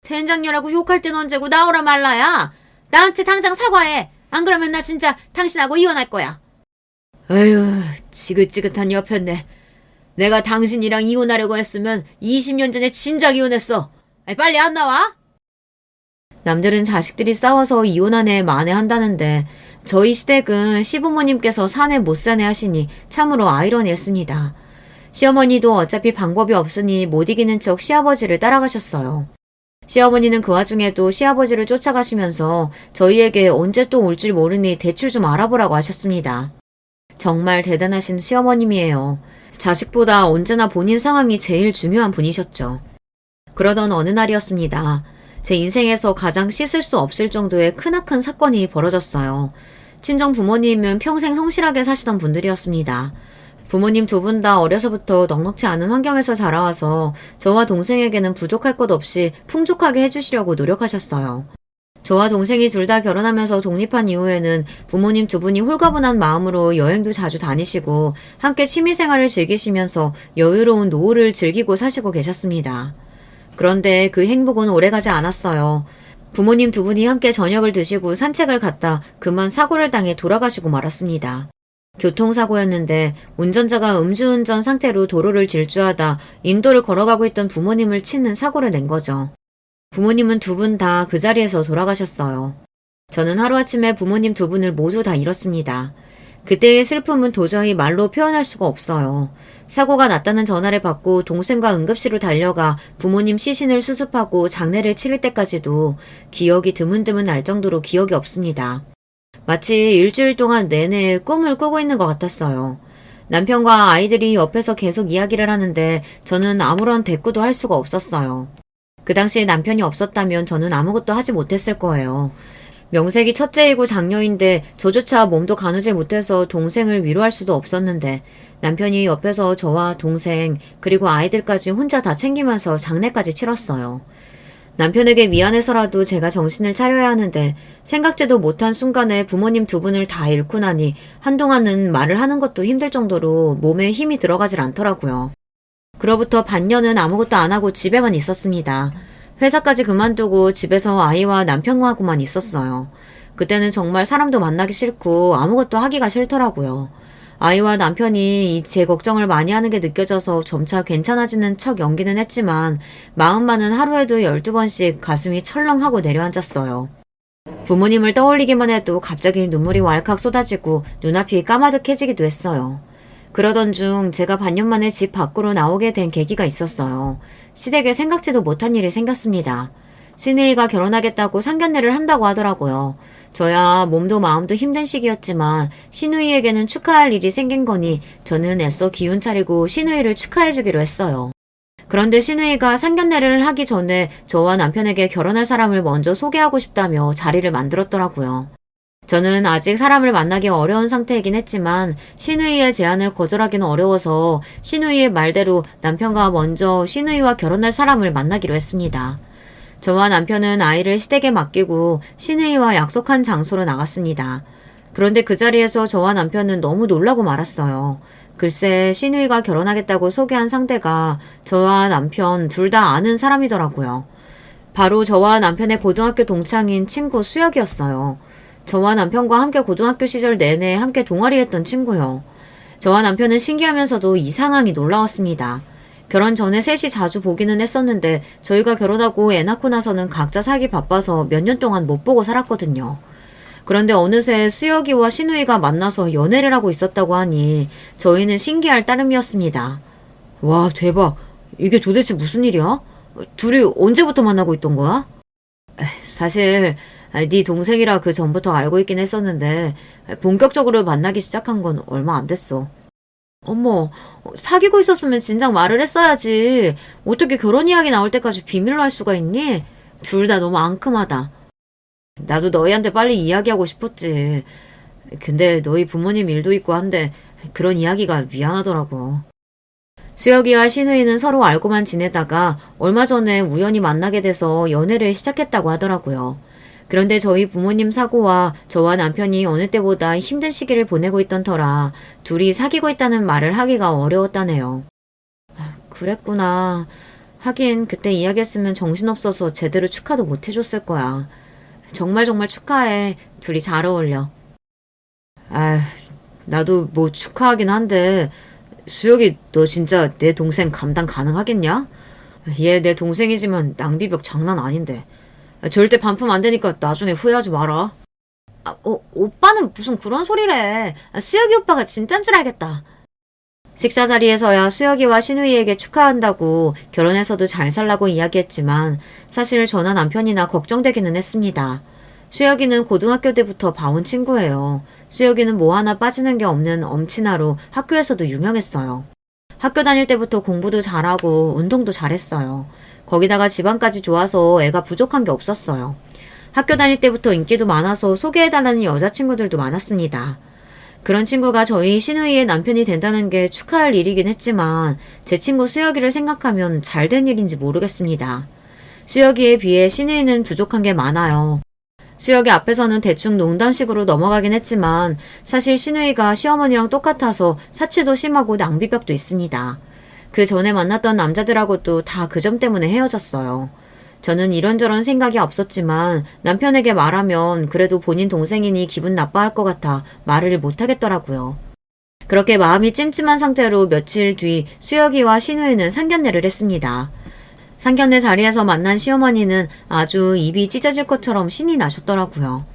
된장녀라고 욕할 땐 언제고 나오라 말라야. 나한테 당장 사과해. 안 그러면 나 진짜 당신하고 이혼할 거야. 에휴, 지긋지긋한 옆였네. 내가 당신이랑 이혼하려고 했으면 20년 전에 진작 이혼했어. 빨리 안 나와? 남들은 자식들이 싸워서 이혼한 애 만회한다는데 저희 시댁은 시부모님께서 사내 못 사내 하시니 참으로 아이러니했습니다. 시어머니도 어차피 방법이 없으니 못 이기는 척 시아버지를 따라가셨어요. 시어머니는 그 와중에도 시아버지를 쫓아가시면서 저희에게 언제 또 올 줄 모르니 대출 좀 알아보라고 하셨습니다. 정말 대단하신 시어머님이에요. 자식보다 언제나 본인 상황이 제일 중요한 분이셨죠. 그러던 어느 날이었습니다. 제 인생에서 가장 씻을 수 없을 정도의 크나큰 사건이 벌어졌어요. 친정 부모님은 평생 성실하게 사시던 분들이었습니다. 부모님 두 분 다 어려서부터 넉넉지 않은 환경에서 자라와서 저와 동생에게는 부족할 것 없이 풍족하게 해주시려고 노력하셨어요. 저와 동생이 둘 다 결혼하면서 독립한 이후에는 부모님 두 분이 홀가분한 마음으로 여행도 자주 다니시고 함께 취미생활을 즐기시면서 여유로운 노후를 즐기고 사시고 계셨습니다. 그런데 그 행복은 오래가지 않았어요. 부모님 두 분이 함께 저녁을 드시고 산책을 갔다 그만 사고를 당해 돌아가시고 말았습니다. 교통사고였는데 운전자가 음주운전 상태로 도로를 질주하다 인도를 걸어가고 있던 부모님을 치는 사고를 낸 거죠. 부모님은 두 분 다 그 자리에서 돌아가셨어요. 저는 하루아침에 부모님 두 분을 모두 다 잃었습니다. 그때의 슬픔은 도저히 말로 표현할 수가 없어요. 사고가 났다는 전화를 받고 동생과 응급실로 달려가 부모님 시신을 수습하고 장례를 치를 때까지도 기억이 드문드문 날 정도로 기억이 없습니다. 마치 일주일 동안 내내 꿈을 꾸고 있는 것 같았어요. 남편과 아이들이 옆에서 계속 이야기를 하는데 저는 아무런 대꾸도 할 수가 없었어요. 그 당시에 남편이 없었다면 저는 아무것도 하지 못했을 거예요. 명색이 첫째이고 장녀인데 저조차 몸도 가누질 못해서 동생을 위로할 수도 없었는데 남편이 옆에서 저와 동생 그리고 아이들까지 혼자 다 챙기면서 장례까지 치렀어요. 남편에게 미안해서라도 제가 정신을 차려야 하는데 생각지도 못한 순간에 부모님 두 분을 다 잃고 나니 한동안은 말을 하는 것도 힘들 정도로 몸에 힘이 들어가질 않더라고요. 그로부터 반년은 아무것도 안 하고 집에만 있었습니다. 회사까지 그만두고 집에서 아이와 남편하고만 있었어요. 그때는 정말 사람도 만나기 싫고 아무것도 하기가 싫더라고요. 아이와 남편이 제 걱정을 많이 하는 게 느껴져서 점차 괜찮아지는 척 연기는 했지만 마음만은 하루에도 12번씩 가슴이 철렁하고 내려앉았어요. 부모님을 떠올리기만 해도 갑자기 눈물이 왈칵 쏟아지고 눈앞이 까마득해지기도 했어요. 그러던 중 제가 반년 만에 집 밖으로 나오게 된 계기가 있었어요. 시댁에 생각지도 못한 일이 생겼습니다. 신혜이가 결혼하겠다고 상견례를 한다고 하더라고요. 저야 몸도 마음도 힘든 시기였지만 신우이에게는 축하할 일이 생긴 거니 저는 애써 기운 차리고 신우이를 축하해주기로 했어요. 그런데 신우이가 상견례를 하기 전에 저와 남편에게 결혼할 사람을 먼저 소개하고 싶다며 자리를 만들었더라고요. 저는 아직 사람을 만나기 어려운 상태이긴 했지만 신우이의 제안을 거절하기는 어려워서 신우이의 말대로 남편과 먼저 신우이와 결혼할 사람을 만나기로 했습니다. 저와 남편은 아이를 시댁에 맡기고 신우이와 약속한 장소로 나갔습니다. 그런데 그 자리에서 저와 남편은 너무 놀라고 말았어요. 글쎄 신우이가 결혼하겠다고 소개한 상대가 저와 남편 둘 다 아는 사람이더라고요. 바로 저와 남편의 고등학교 동창인 친구 수혁이었어요. 저와 남편과 함께 고등학교 시절 내내 함께 동아리했던 친구요. 저와 남편은 신기하면서도 이 상황이 놀라웠습니다. 결혼 전에 셋이 자주 보기는 했었는데 저희가 결혼하고 애 낳고 나서는 각자 살기 바빠서 몇 년 동안 못 보고 살았거든요. 그런데 어느새 수혁이와 신우이가 만나서 연애를 하고 있었다고 하니 저희는 신기할 따름이었습니다. 와 대박. 이게 도대체 무슨 일이야? 둘이 언제부터 만나고 있던 거야? 사실 네 동생이라 그 전부터 알고 있긴 했었는데 본격적으로 만나기 시작한 건 얼마 안 됐어. 어머, 사귀고 있었으면 진작 말을 했어야지. 어떻게 결혼 이야기 나올 때까지 비밀로 할 수가 있니? 둘 다 너무 앙큼하다. 나도 너희한테 빨리 이야기하고 싶었지. 근데 너희 부모님 일도 있고 한데 그런 이야기가 미안하더라고. 수혁이와 신우이는 서로 알고만 지내다가 얼마 전에 우연히 만나게 돼서 연애를 시작했다고 하더라고요. 그런데 저희 부모님 사고와 저와 남편이 어느 때보다 힘든 시기를 보내고 있던 터라 둘이 사귀고 있다는 말을 하기가 어려웠다네요. 그랬구나. 하긴 그때 이야기했으면 정신없어서 제대로 축하도 못 해줬을 거야. 정말 축하해. 둘이 잘 어울려. 아, 나도 뭐 축하하긴 한데 수혁이 너 진짜 내 동생 감당 가능하겠냐? 얘 내 동생이지만 낭비벽 장난 아닌데. 절대 반품 안 되니까 나중에 후회하지 마라. 오빠는 무슨 그런 소리래. 수혁이 오빠가 진짠 줄 알겠다. 식사 자리에서야 수혁이와 신우이에게 축하한다고 결혼해서도 잘 살라고 이야기했지만 사실 저나 남편이나 걱정되기는 했습니다. 수혁이는 고등학교 때부터 봐온 친구예요. 수혁이는 뭐 하나 빠지는 게 없는 엄친아로 학교에서도 유명했어요. 학교 다닐 때부터 공부도 잘하고 운동도 잘했어요. 거기다가 집안까지 좋아서 애가 부족한 게 없었어요. 학교 다닐 때부터 인기도 많아서 소개해달라는 여자친구들도 많았습니다. 그런 친구가 저희 신우이의 남편이 된다는 게 축하할 일이긴 했지만 제 친구 수혁이를 생각하면 잘된 일인지 모르겠습니다. 수혁이에 비해 신우이는 부족한 게 많아요. 수혁이 앞에서는 대충 농담식으로 넘어가긴 했지만 사실 신우이가 시어머니랑 똑같아서 사치도 심하고 낭비벽도 있습니다. 그 전에 만났던 남자들하고도 다 그 점 때문에 헤어졌어요. 저는 이런저런 생각이 없었지만 남편에게 말하면 그래도 본인 동생이니 기분 나빠할 것 같아 말을 못하겠더라고요. 그렇게 마음이 찜찜한 상태로 며칠 뒤 수혁이와 신우이는 상견례를 했습니다. 상견례 자리에서 만난 시어머니는 아주 입이 찢어질 것처럼 신이 나셨더라고요.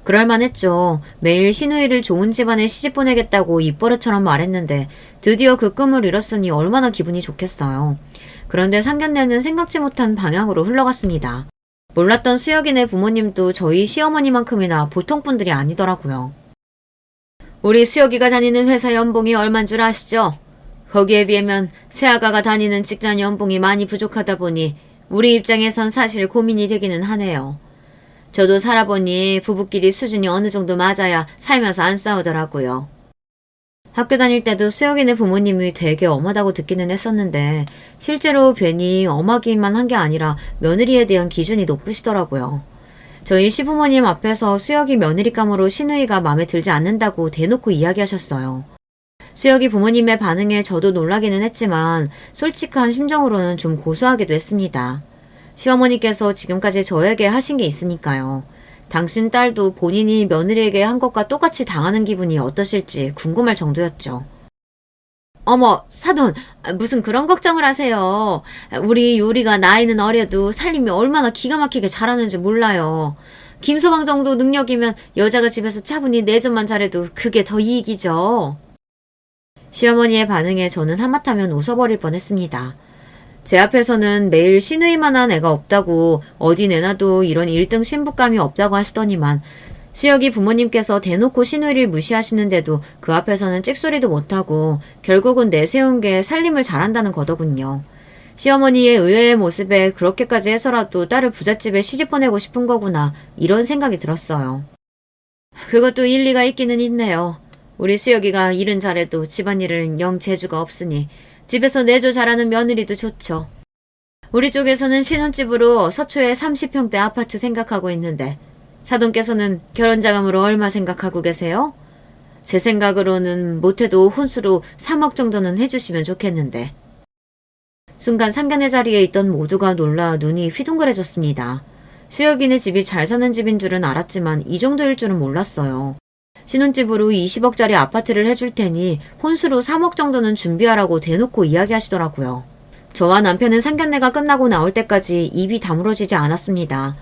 그럴만했죠. 매일 신우이를 좋은 집안에 시집 보내겠다고 입버릇처럼 말했는데 드디어 그 꿈을 이뤘으니 얼마나 기분이 좋겠어요. 그런데 상견례는 생각지 못한 방향으로 흘러갔습니다. 몰랐던 수혁이네 부모님도 저희 시어머니만큼이나 보통 분들이 아니더라고요. 우리 수혁이가 다니는 회사 연봉이 얼만 줄 아시죠? 거기에 비하면 새아가가 다니는 직장 연봉이 많이 부족하다 보니 우리 입장에선 사실 고민이 되기는 하네요. 저도 살아보니 부부끼리 수준이 어느 정도 맞아야 살면서 안 싸우더라고요. 학교 다닐 때도 수혁이네 부모님이 되게 엄하다고 듣기는 했었는데 실제로 괜히 엄하기만 한 게 아니라 며느리에 대한 기준이 높으시더라고요. 저희 시부모님 앞에서 수혁이 며느리감으로 신우이가 마음에 들지 않는다고 대놓고 이야기하셨어요. 수혁이 부모님의 반응에 저도 놀라기는 했지만 솔직한 심정으로는 좀 고소하기도 했습니다. 시어머니께서 지금까지 저에게 하신 게 있으니까요. 당신 딸도 본인이 며느리에게 한 것과 똑같이 당하는 기분이 어떠실지 궁금할 정도였죠. 어머, 사돈, 무슨 그런 걱정을 하세요. 우리 요리가 나이는 어려도 살림이 얼마나 기가 막히게 잘하는지 몰라요. 김서방 정도 능력이면 여자가 집에서 차분히 내전만 잘해도 그게 더 이익이죠. 시어머니의 반응에 저는 하마터면 웃어버릴 뻔했습니다. 제 앞에서는 매일 신우이만한 애가 없다고 어디 내놔도 이런 1등 신부감이 없다고 하시더니만 수혁이 부모님께서 대놓고 신우이를 무시하시는데도 그 앞에서는 찍소리도 못하고 결국은 내세운 게 살림을 잘한다는 거더군요. 시어머니의 의외의 모습에 그렇게까지 해서라도 딸을 부잣집에 시집 보내고 싶은 거구나 이런 생각이 들었어요. 그것도 일리가 있기는 있네요. 우리 수혁이가 일은 잘해도 집안일은 영 재주가 없으니 집에서 내조 잘하는 며느리도 좋죠. 우리 쪽에서는 신혼집으로 서초에 30평대 아파트 생각하고 있는데 사돈께서는 결혼자금으로 얼마 생각하고 계세요? 제 생각으로는 못해도 혼수로 3억 정도는 해주시면 좋겠는데. 순간 상견례 자리에 있던 모두가 놀라 눈이 휘둥그레졌습니다. 수혁이네 집이 잘 사는 집인 줄은 알았지만 이 정도일 줄은 몰랐어요. 신혼집으로 20억짜리 아파트를 해줄 테니 혼수로 3억 정도는 준비하라고 대놓고 이야기하시더라고요. 저와 남편은 상견례가 끝나고 나올 때까지 입이 다물어지지 않았습니다.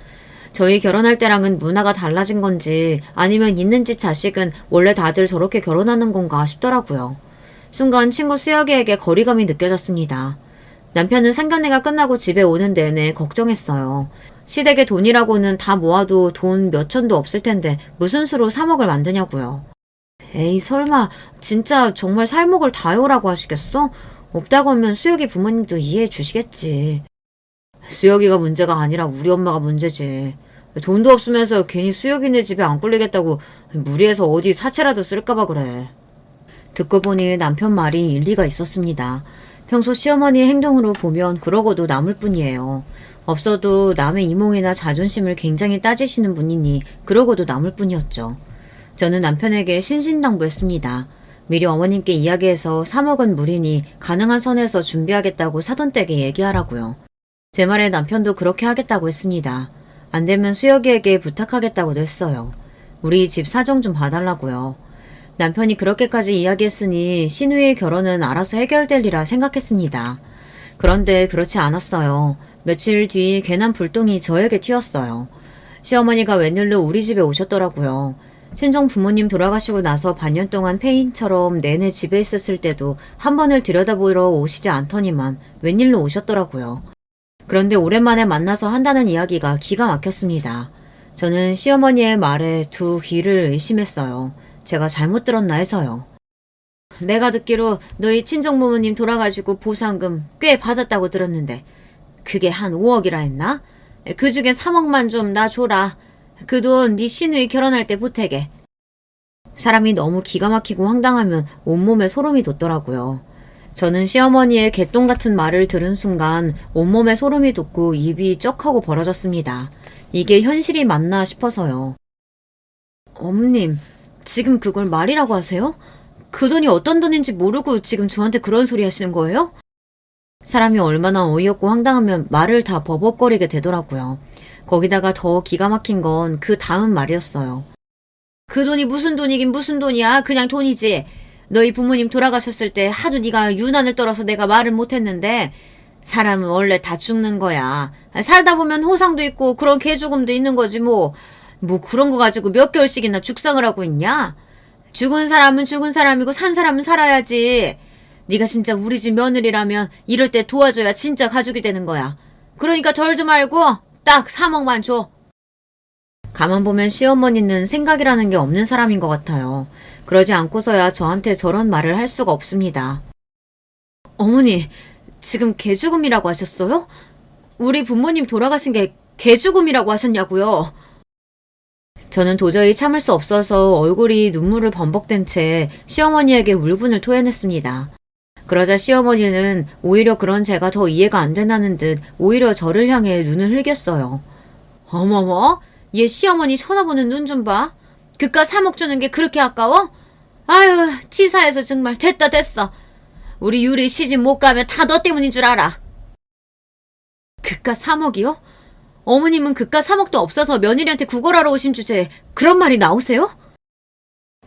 저희 결혼할 때랑은 문화가 달라진 건지 아니면 있는 집 자식은 원래 다들 저렇게 결혼하는 건가 싶더라고요. 순간 친구 수혁이에게 거리감이 느껴졌습니다. 남편은 상견례가 끝나고 집에 오는 내내 걱정했어요. 시댁에 돈이라고는 다 모아도 돈 몇천도 없을 텐데 무슨 수로 3억을 만드냐고요. 에이 설마 진짜 정말 살목을 다해오라고 하시겠어? 없다고 하면 수혁이 부모님도 이해해 주시겠지. 수혁이가 문제가 아니라 우리 엄마가 문제지. 돈도 없으면서 괜히 수혁이네 집에 안 꿀리겠다고 무리해서 어디 사채라도 쓸까봐 그래. 듣고 보니 남편 말이 일리가 있었습니다. 평소 시어머니의 행동으로 보면 그러고도 남을 뿐이에요. 없어도 남의 이몽이나 자존심을 굉장히 따지시는 분이니 그러고도 남을 뿐이었죠. 저는 남편에게 신신당부했습니다. 미리 어머님께 이야기해서 3억은 무리니 가능한 선에서 준비하겠다고 사돈댁에 얘기하라고요. 제 말에 남편도 그렇게 하겠다고 했습니다. 안 되면 수혁이에게 부탁하겠다고도 했어요. 우리 집 사정 좀 봐달라고요. 남편이 그렇게까지 이야기했으니 신우의 결혼은 알아서 해결되리라 생각했습니다. 그런데 그렇지 않았어요. 며칠 뒤 괜한 불똥이 저에게 튀었어요. 시어머니가 웬일로 우리 집에 오셨더라고요. 친정 부모님 돌아가시고 나서 반년 동안 폐인처럼 내내 집에 있었을 때도 한 번을 들여다보러 오시지 않더니만 웬일로 오셨더라고요. 그런데 오랜만에 만나서 한다는 이야기가 기가 막혔습니다. 저는 시어머니의 말에 두 귀를 의심했어요. 제가 잘못 들었나 해서요. 내가 듣기로 너희 친정부모님 돌아가시고 보상금 꽤 받았다고 들었는데 그게 한 5억이라 했나? 그 중에 3억만 좀 나 줘라. 그 돈 네 시누이 결혼할 때 보태게. 사람이 너무 기가 막히고 황당하면 온몸에 소름이 돋더라고요. 저는 시어머니의 개똥 같은 말을 들은 순간 온몸에 소름이 돋고 입이 쩍하고 벌어졌습니다. 이게 현실이 맞나 싶어서요. 어머님, 지금 그걸 말이라고 하세요? 그 돈이 어떤 돈인지 모르고 지금 저한테 그런 소리 하시는 거예요? 사람이 얼마나 어이없고 황당하면 말을 다 버벅거리게 되더라고요. 거기다가 더 기가 막힌 건 그 다음 말이었어요. 그 돈이 무슨 돈이긴 무슨 돈이야. 그냥 돈이지. 너희 부모님 돌아가셨을 때 하도 네가 유난을 떨어서 내가 말을 못했는데 사람은 원래 다 죽는 거야. 살다 보면 호상도 있고 그런 개죽음도 있는 거지 뭐. 뭐 그런 거 가지고 몇 개월씩이나 죽상을 하고 있냐? 죽은 사람은 죽은 사람이고 산 사람은 살아야지. 네가 진짜 우리 집 며느리라면 이럴 때 도와줘야 진짜 가족이 되는 거야. 그러니까 덜도 말고 딱 3억만 줘. 가만 보면 시어머니는 생각이라는 게 없는 사람인 것 같아요. 그러지 않고서야 저한테 저런 말을 할 수가 없습니다. 어머니, 지금 개죽음이라고 하셨어요? 우리 부모님 돌아가신 게 개죽음이라고 하셨냐고요? 저는 도저히 참을 수 없어서 얼굴이 눈물을 범벅된 채 시어머니에게 울분을 토해냈습니다. 그러자 시어머니는 오히려 그런 제가 더 이해가 안 된다는 듯 오히려 저를 향해 눈을 흘겼어요. 어머머, 얘 시어머니 쳐다보는 눈 좀 봐. 그깟 3억 주는 게 그렇게 아까워? 아유, 치사해서 정말 됐다 됐어. 우리 유리 시집 못 가면 다 너 때문인 줄 알아. 그깟 3억이요? 어머님은 그깟 3억도 없어서 며느리한테 구걸하러 오신 주제에 그런 말이 나오세요?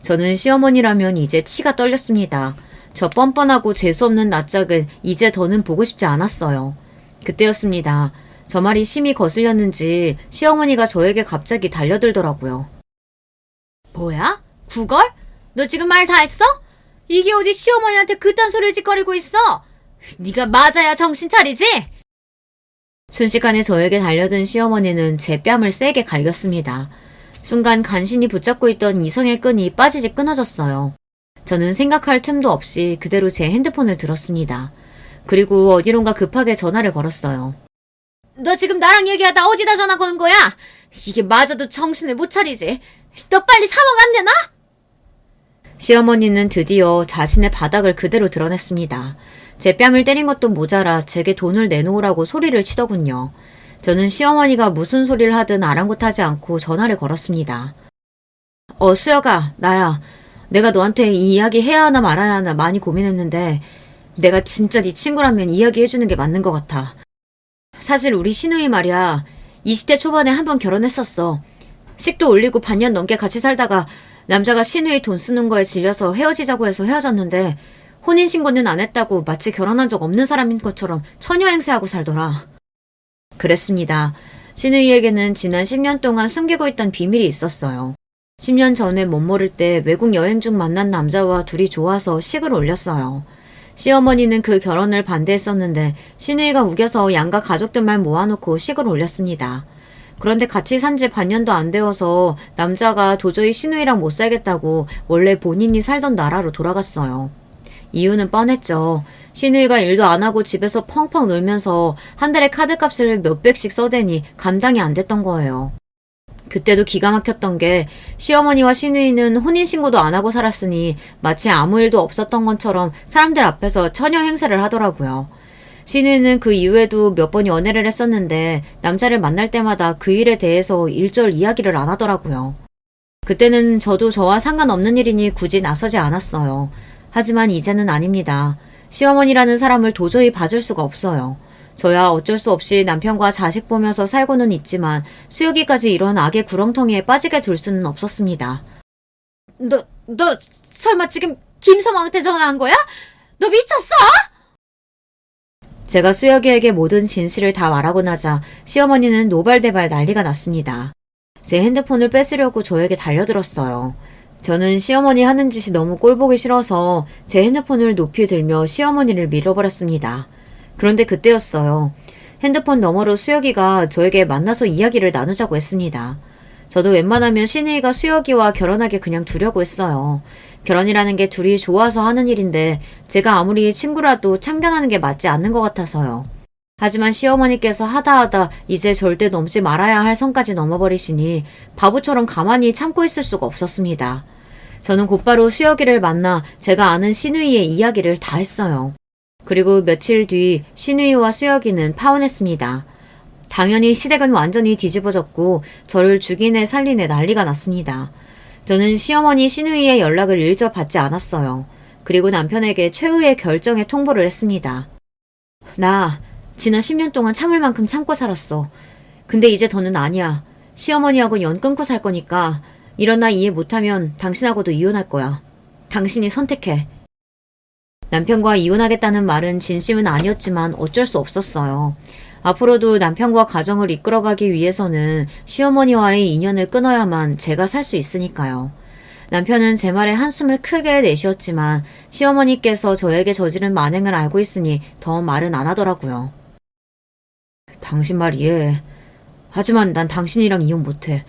저는 시어머니라면 이제 치가 떨렸습니다. 저 뻔뻔하고 재수없는 낯짝은 이제 더는 보고 싶지 않았어요. 그때였습니다. 저 말이 심히 거슬렸는지 시어머니가 저에게 갑자기 달려들더라고요. 뭐야? 구걸? 너 지금 말 다 했어? 이게 어디 시어머니한테 그딴 소리를 짓거리고 있어? 네가 맞아야 정신 차리지? 순식간에 저에게 달려든 시어머니는 제 뺨을 세게 갈겼습니다. 순간 간신히 붙잡고 있던 이성의 끈이 빠지지 끊어졌어요. 저는 생각할 틈도 없이 그대로 제 핸드폰을 들었습니다. 그리고 어디론가 급하게 전화를 걸었어요. 너 지금 나랑 얘기하다 어디다 전화 거는 거야? 이게 맞아도 정신을 못 차리지. 너 빨리 3억 안 내놔? 시어머니는 드디어 자신의 바닥을 그대로 드러냈습니다. 제 뺨을 때린 것도 모자라 제게 돈을 내놓으라고 소리를 치더군요. 저는 시어머니가 무슨 소리를 하든 아랑곳하지 않고 전화를 걸었습니다. 수혁아, 나야. 내가 너한테 이 이야기 해야 하나 말아야 하나 많이 고민했는데 내가 진짜 네 친구라면 이야기해주는 게 맞는 것 같아. 사실 우리 시누이 말이야. 20대 초반에 한 번 결혼했었어. 식도 올리고 반년 넘게 같이 살다가 남자가 시누이 돈 쓰는 거에 질려서 헤어지자고 해서 헤어졌는데 혼인신고는 안 했다고 마치 결혼한 적 없는 사람인 것처럼 처녀 행세하고 살더라. 그랬습니다. 시누이에게는 지난 10년 동안 숨기고 있던 비밀이 있었어요. 10년 전에 못 모를 때 외국 여행 중 만난 남자와 둘이 좋아서 식을 올렸어요. 시어머니는 그 결혼을 반대했었는데 시누이가 우겨서 양가 가족들만 모아놓고 식을 올렸습니다. 그런데 같이 산 지 반년도 안 되어서 남자가 도저히 시누이랑 못 살겠다고 원래 본인이 살던 나라로 돌아갔어요. 이유는 뻔했죠. 시누이가 일도 안 하고 집에서 펑펑 놀면서 한 달에 카드값을 몇백씩 써대니 감당이 안 됐던 거예요. 그때도 기가 막혔던 게 시어머니와 시누이는 혼인신고도 안 하고 살았으니 마치 아무 일도 없었던 것처럼 사람들 앞에서 처녀 행세를 하더라고요. 시누이는 그 이후에도 몇 번 연애를 했었는데 남자를 만날 때마다 그 일에 대해서 일절 이야기를 안 하더라고요. 그때는 저도 저와 상관없는 일이니 굳이 나서지 않았어요. 하지만 이제는 아닙니다. 시어머니라는 사람을 도저히 봐줄 수가 없어요. 저야 어쩔 수 없이 남편과 자식 보면서 살고는 있지만 수혁이까지 이런 악의 구렁텅이에 빠지게 둘 수는 없었습니다. 너 설마 지금 김서방한테 전화한 거야? 너 미쳤어? 제가 수혁이에게 모든 진실을 다 말하고 나자 시어머니는 노발대발 난리가 났습니다. 제 핸드폰을 뺏으려고 저에게 달려들었어요. 저는 시어머니 하는 짓이 너무 꼴보기 싫어서 제 핸드폰을 높이 들며 시어머니를 밀어버렸습니다. 그런데 그때였어요. 핸드폰 너머로 수혁이가 저에게 만나서 이야기를 나누자고 했습니다. 저도 웬만하면 시누이가 수혁이와 결혼하게 그냥 두려고 했어요. 결혼이라는 게 둘이 좋아서 하는 일인데 제가 아무리 친구라도 참견하는 게 맞지 않는 것 같아서요. 하지만 시어머니께서 하다 이제 절대 넘지 말아야 할 선까지 넘어버리시니 바보처럼 가만히 참고 있을 수가 없었습니다. 저는 곧바로 수혁이를 만나 제가 아는 시누이의 이야기를 다 했어요. 그리고 며칠 뒤 시누이와 수혁이는 파혼했습니다. 당연히 시댁은 완전히 뒤집어졌고 저를 죽이네 살리네 난리가 났습니다. 저는 시어머니 시누이의 연락을 일절 받지 않았어요. 그리고 남편에게 최후의 결정에 통보를 했습니다. 나 지난 10년 동안 참을 만큼 참고 살았어. 근데 이제 더는 아니야. 시어머니하고 연 끊고 살 거니까 이런 나 이해 못하면 당신하고도 이혼할 거야. 당신이 선택해. 남편과 이혼하겠다는 말은 진심은 아니었지만 어쩔 수 없었어요. 앞으로도 남편과 가정을 이끌어가기 위해서는 시어머니와의 인연을 끊어야만 제가 살 수 있으니까요. 남편은 제 말에 한숨을 크게 내쉬었지만 시어머니께서 저에게 저지른 만행을 알고 있으니 더 말은 안 하더라고요. 당신 말 이해해. 하지만 난 당신이랑 이혼 못해.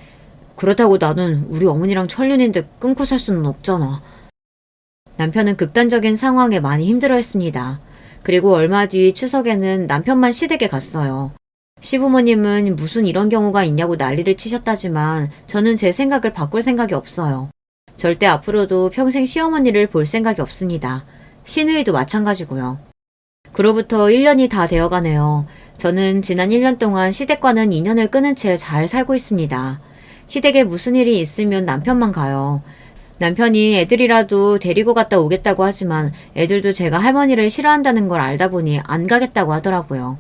그렇다고 나는 우리 어머니랑 천륜인데 끊고 살 수는 없잖아. 남편은 극단적인 상황에 많이 힘들어했습니다. 그리고 얼마 뒤 추석에는 남편만 시댁에 갔어요. 시부모님은 무슨 이런 경우가 있냐고 난리를 치셨다지만 저는 제 생각을 바꿀 생각이 없어요. 절대 앞으로도 평생 시어머니를 볼 생각이 없습니다. 시누이도 마찬가지고요. 그로부터 1년이 다 되어가네요. 저는 지난 1년 동안 시댁과는 인연을 끊은 채 잘 살고 있습니다. 시댁에 무슨 일이 있으면 남편만 가요. 남편이 애들이라도 데리고 갔다 오겠다고 하지만 애들도 제가 할머니를 싫어한다는 걸 알다 보니 안 가겠다고 하더라고요.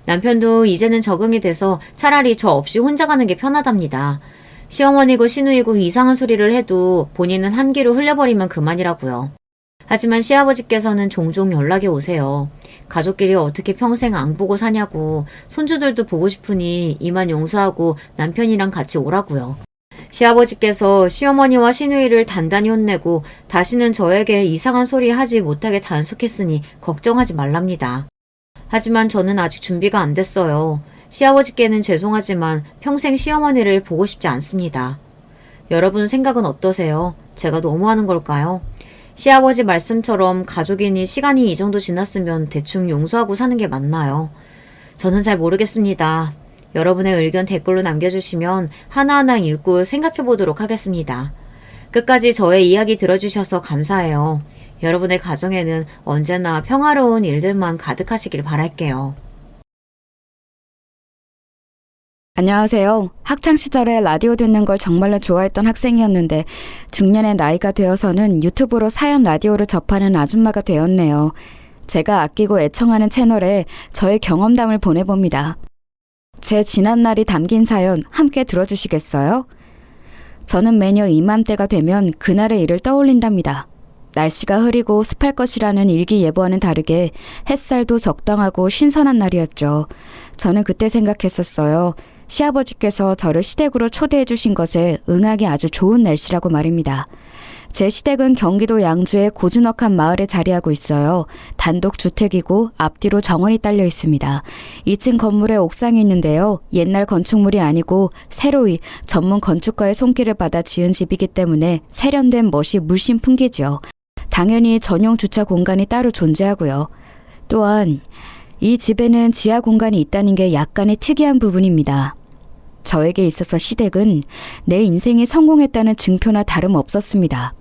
남편도 이제는 적응이 돼서 차라리 저 없이 혼자 가는 게 편하답니다. 시어머니고 시누이고 이상한 소리를 해도 본인은 한 귀로 흘려버리면 그만이라고요. 하지만 시아버지께서는 종종 연락이 오세요. 가족끼리 어떻게 평생 안 보고 사냐고, 손주들도 보고 싶으니 이만 용서하고 남편이랑 같이 오라고요. 시아버지께서 시어머니와 시누이를 단단히 혼내고 다시는 저에게 이상한 소리 하지 못하게 단속했으니 걱정하지 말랍니다. 하지만 저는 아직 준비가 안 됐어요. 시아버지께는 죄송하지만 평생 시어머니를 보고 싶지 않습니다. 여러분 생각은 어떠세요? 제가 너무하는 걸까요? 시아버지 말씀처럼 가족이니 시간이 이 정도 지났으면 대충 용서하고 사는 게 맞나요? 저는 잘 모르겠습니다. 여러분의 의견 댓글로 남겨주시면 하나하나 읽고 생각해보도록 하겠습니다. 끝까지 저의 이야기 들어주셔서 감사해요. 여러분의 가정에는 언제나 평화로운 일들만 가득하시길 바랄게요. 안녕하세요. 학창시절에 라디오 듣는 걸 정말로 좋아했던 학생이었는데 중년의 나이가 되어서는 유튜브로 사연 라디오를 접하는 아줌마가 되었네요. 제가 아끼고 애청하는 채널에 저의 경험담을 보내봅니다. 제 지난날이 담긴 사연 함께 들어주시겠어요? 저는 매년 이맘때가 되면 그날의 일을 떠올린답니다. 날씨가 흐리고 습할 것이라는 일기예보와는 다르게 햇살도 적당하고 신선한 날이었죠. 저는 그때 생각했었어요. 시아버지께서 저를 시댁으로 초대해 주신 것에 응하기 아주 좋은 날씨라고 말입니다. 제 시댁은 경기도 양주의 고즈넉한 마을에 자리하고 있어요. 단독 주택이고 앞뒤로 정원이 딸려 있습니다. 2층 건물에 옥상이 있는데요. 옛날 건축물이 아니고 새로이 전문 건축가의 손길을 받아 지은 집이기 때문에 세련된 멋이 물씬 풍기죠. 당연히 전용 주차 공간이 따로 존재하고요. 또한 이 집에는 지하 공간이 있다는 게 약간의 특이한 부분입니다. 저에게 있어서 시댁은 내 인생이 성공했다는 증표나 다름없었습니다.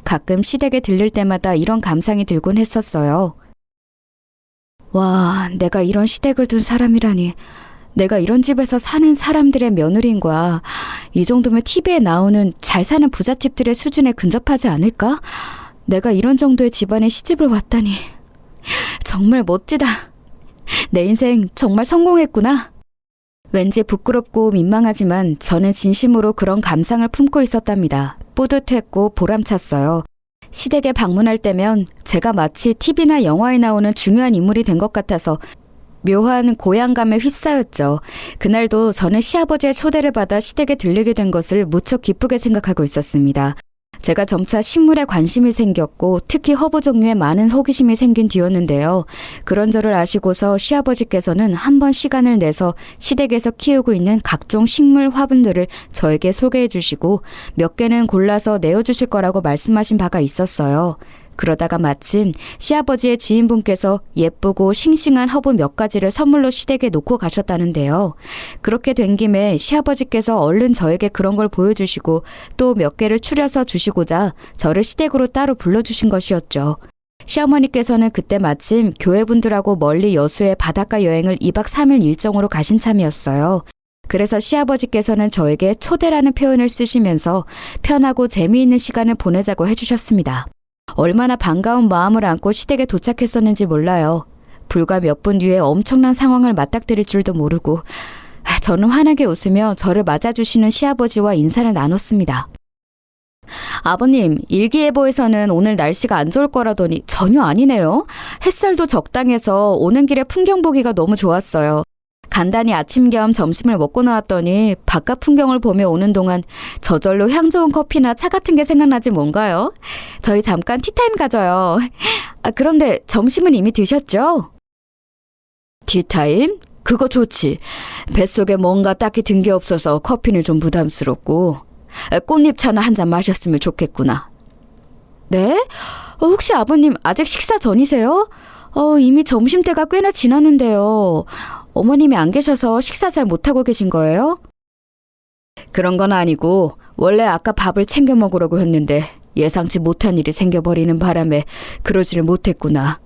가끔 시댁에 들릴 때마다 이런 감상이 들곤 했었어요. 와, 내가 이런 시댁을 둔 사람이라니. 내가 이런 집에서 사는 사람들의 며느리인 거야. 이 정도면 TV에 나오는 잘 사는 부잣집들의 수준에 근접하지 않을까? 내가 이런 정도의 집안에 시집을 왔다니. 정말 멋지다. 내 인생 정말 성공했구나. 왠지 부끄럽고 민망하지만 저는 진심으로 그런 감상을 품고 있었답니다. 뿌듯했고 보람찼어요. 시댁에 방문할 때면 제가 마치 TV나 영화에 나오는 중요한 인물이 된 것 같아서 묘한 고향감에 휩싸였죠. 그날도 저는 시아버지의 초대를 받아 시댁에 들르게 된 것을 무척 기쁘게 생각하고 있었습니다. 제가 점차 식물에 관심이 생겼고 특히 허브 종류에 많은 호기심이 생긴 뒤였는데요. 그런 저를 아시고서 시아버지께서는 한 번 시간을 내서 시댁에서 키우고 있는 각종 식물 화분들을 저에게 소개해 주시고 몇 개는 골라서 내어주실 거라고 말씀하신 바가 있었어요. 그러다가 마침 시아버지의 지인분께서 예쁘고 싱싱한 허브 몇 가지를 선물로 시댁에 놓고 가셨다는데요. 그렇게 된 김에 시아버지께서 얼른 저에게 그런 걸 보여주시고 또 몇 개를 추려서 주시고자 저를 시댁으로 따로 불러주신 것이었죠. 시어머니께서는 그때 마침 교회분들하고 멀리 여수의 바닷가 여행을 2박 3일 일정으로 가신 참이었어요. 그래서 시아버지께서는 저에게 초대라는 표현을 쓰시면서 편하고 재미있는 시간을 보내자고 해주셨습니다. 얼마나 반가운 마음을 안고 시댁에 도착했었는지 몰라요. 불과 몇 분 뒤에 엄청난 상황을 맞닥뜨릴 줄도 모르고 저는 환하게 웃으며 저를 맞아주시는 시아버지와 인사를 나눴습니다. 아버님, 일기예보에서는 오늘 날씨가 안 좋을 거라더니 전혀 아니네요. 햇살도 적당해서 오는 길에 풍경 보기가 너무 좋았어요. 간단히 아침 겸 점심을 먹고 나왔더니 바깥 풍경을 보며 오는 동안 저절로 향 좋은 커피나 차 같은 게 생각나지 뭔가요? 저희 잠깐 티타임 가져요. 그런데 점심은 이미 드셨죠? 티타임? 그거 좋지. 뱃속에 뭔가 딱히 든 게 없어서 커피는 좀 부담스럽고. 꽃잎차나 한 잔 마셨으면 좋겠구나. 네? 혹시 아버님 아직 식사 전이세요? 이미 점심때가 꽤나 지났는데요. 어머님이 안 계셔서 식사 잘 못하고 계신 거예요? 그런 건 아니고 원래 아까 밥을 챙겨 먹으려고 했는데 예상치 못한 일이 생겨버리는 바람에 그러지를 못했구나.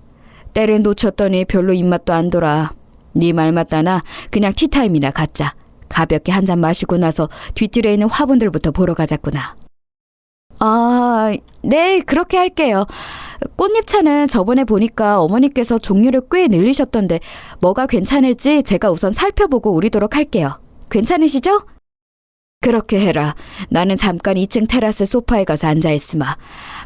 때를 놓쳤더니 별로 입맛도 안 돌아. 네 말 맞다나 그냥 티타임이나 갖자. 가볍게 한 잔 마시고 나서 뒤뜰에 있는 화분들부터 보러 가자꾸나. 네, 그렇게 할게요. 꽃잎차는 저번에 보니까 어머니께서 종류를 꽤 늘리셨던데 뭐가 괜찮을지 제가 우선 살펴보고 우리도록 할게요. 괜찮으시죠? 그렇게 해라. 나는 잠깐 2층 테라스 소파에 가서 앉아있으마.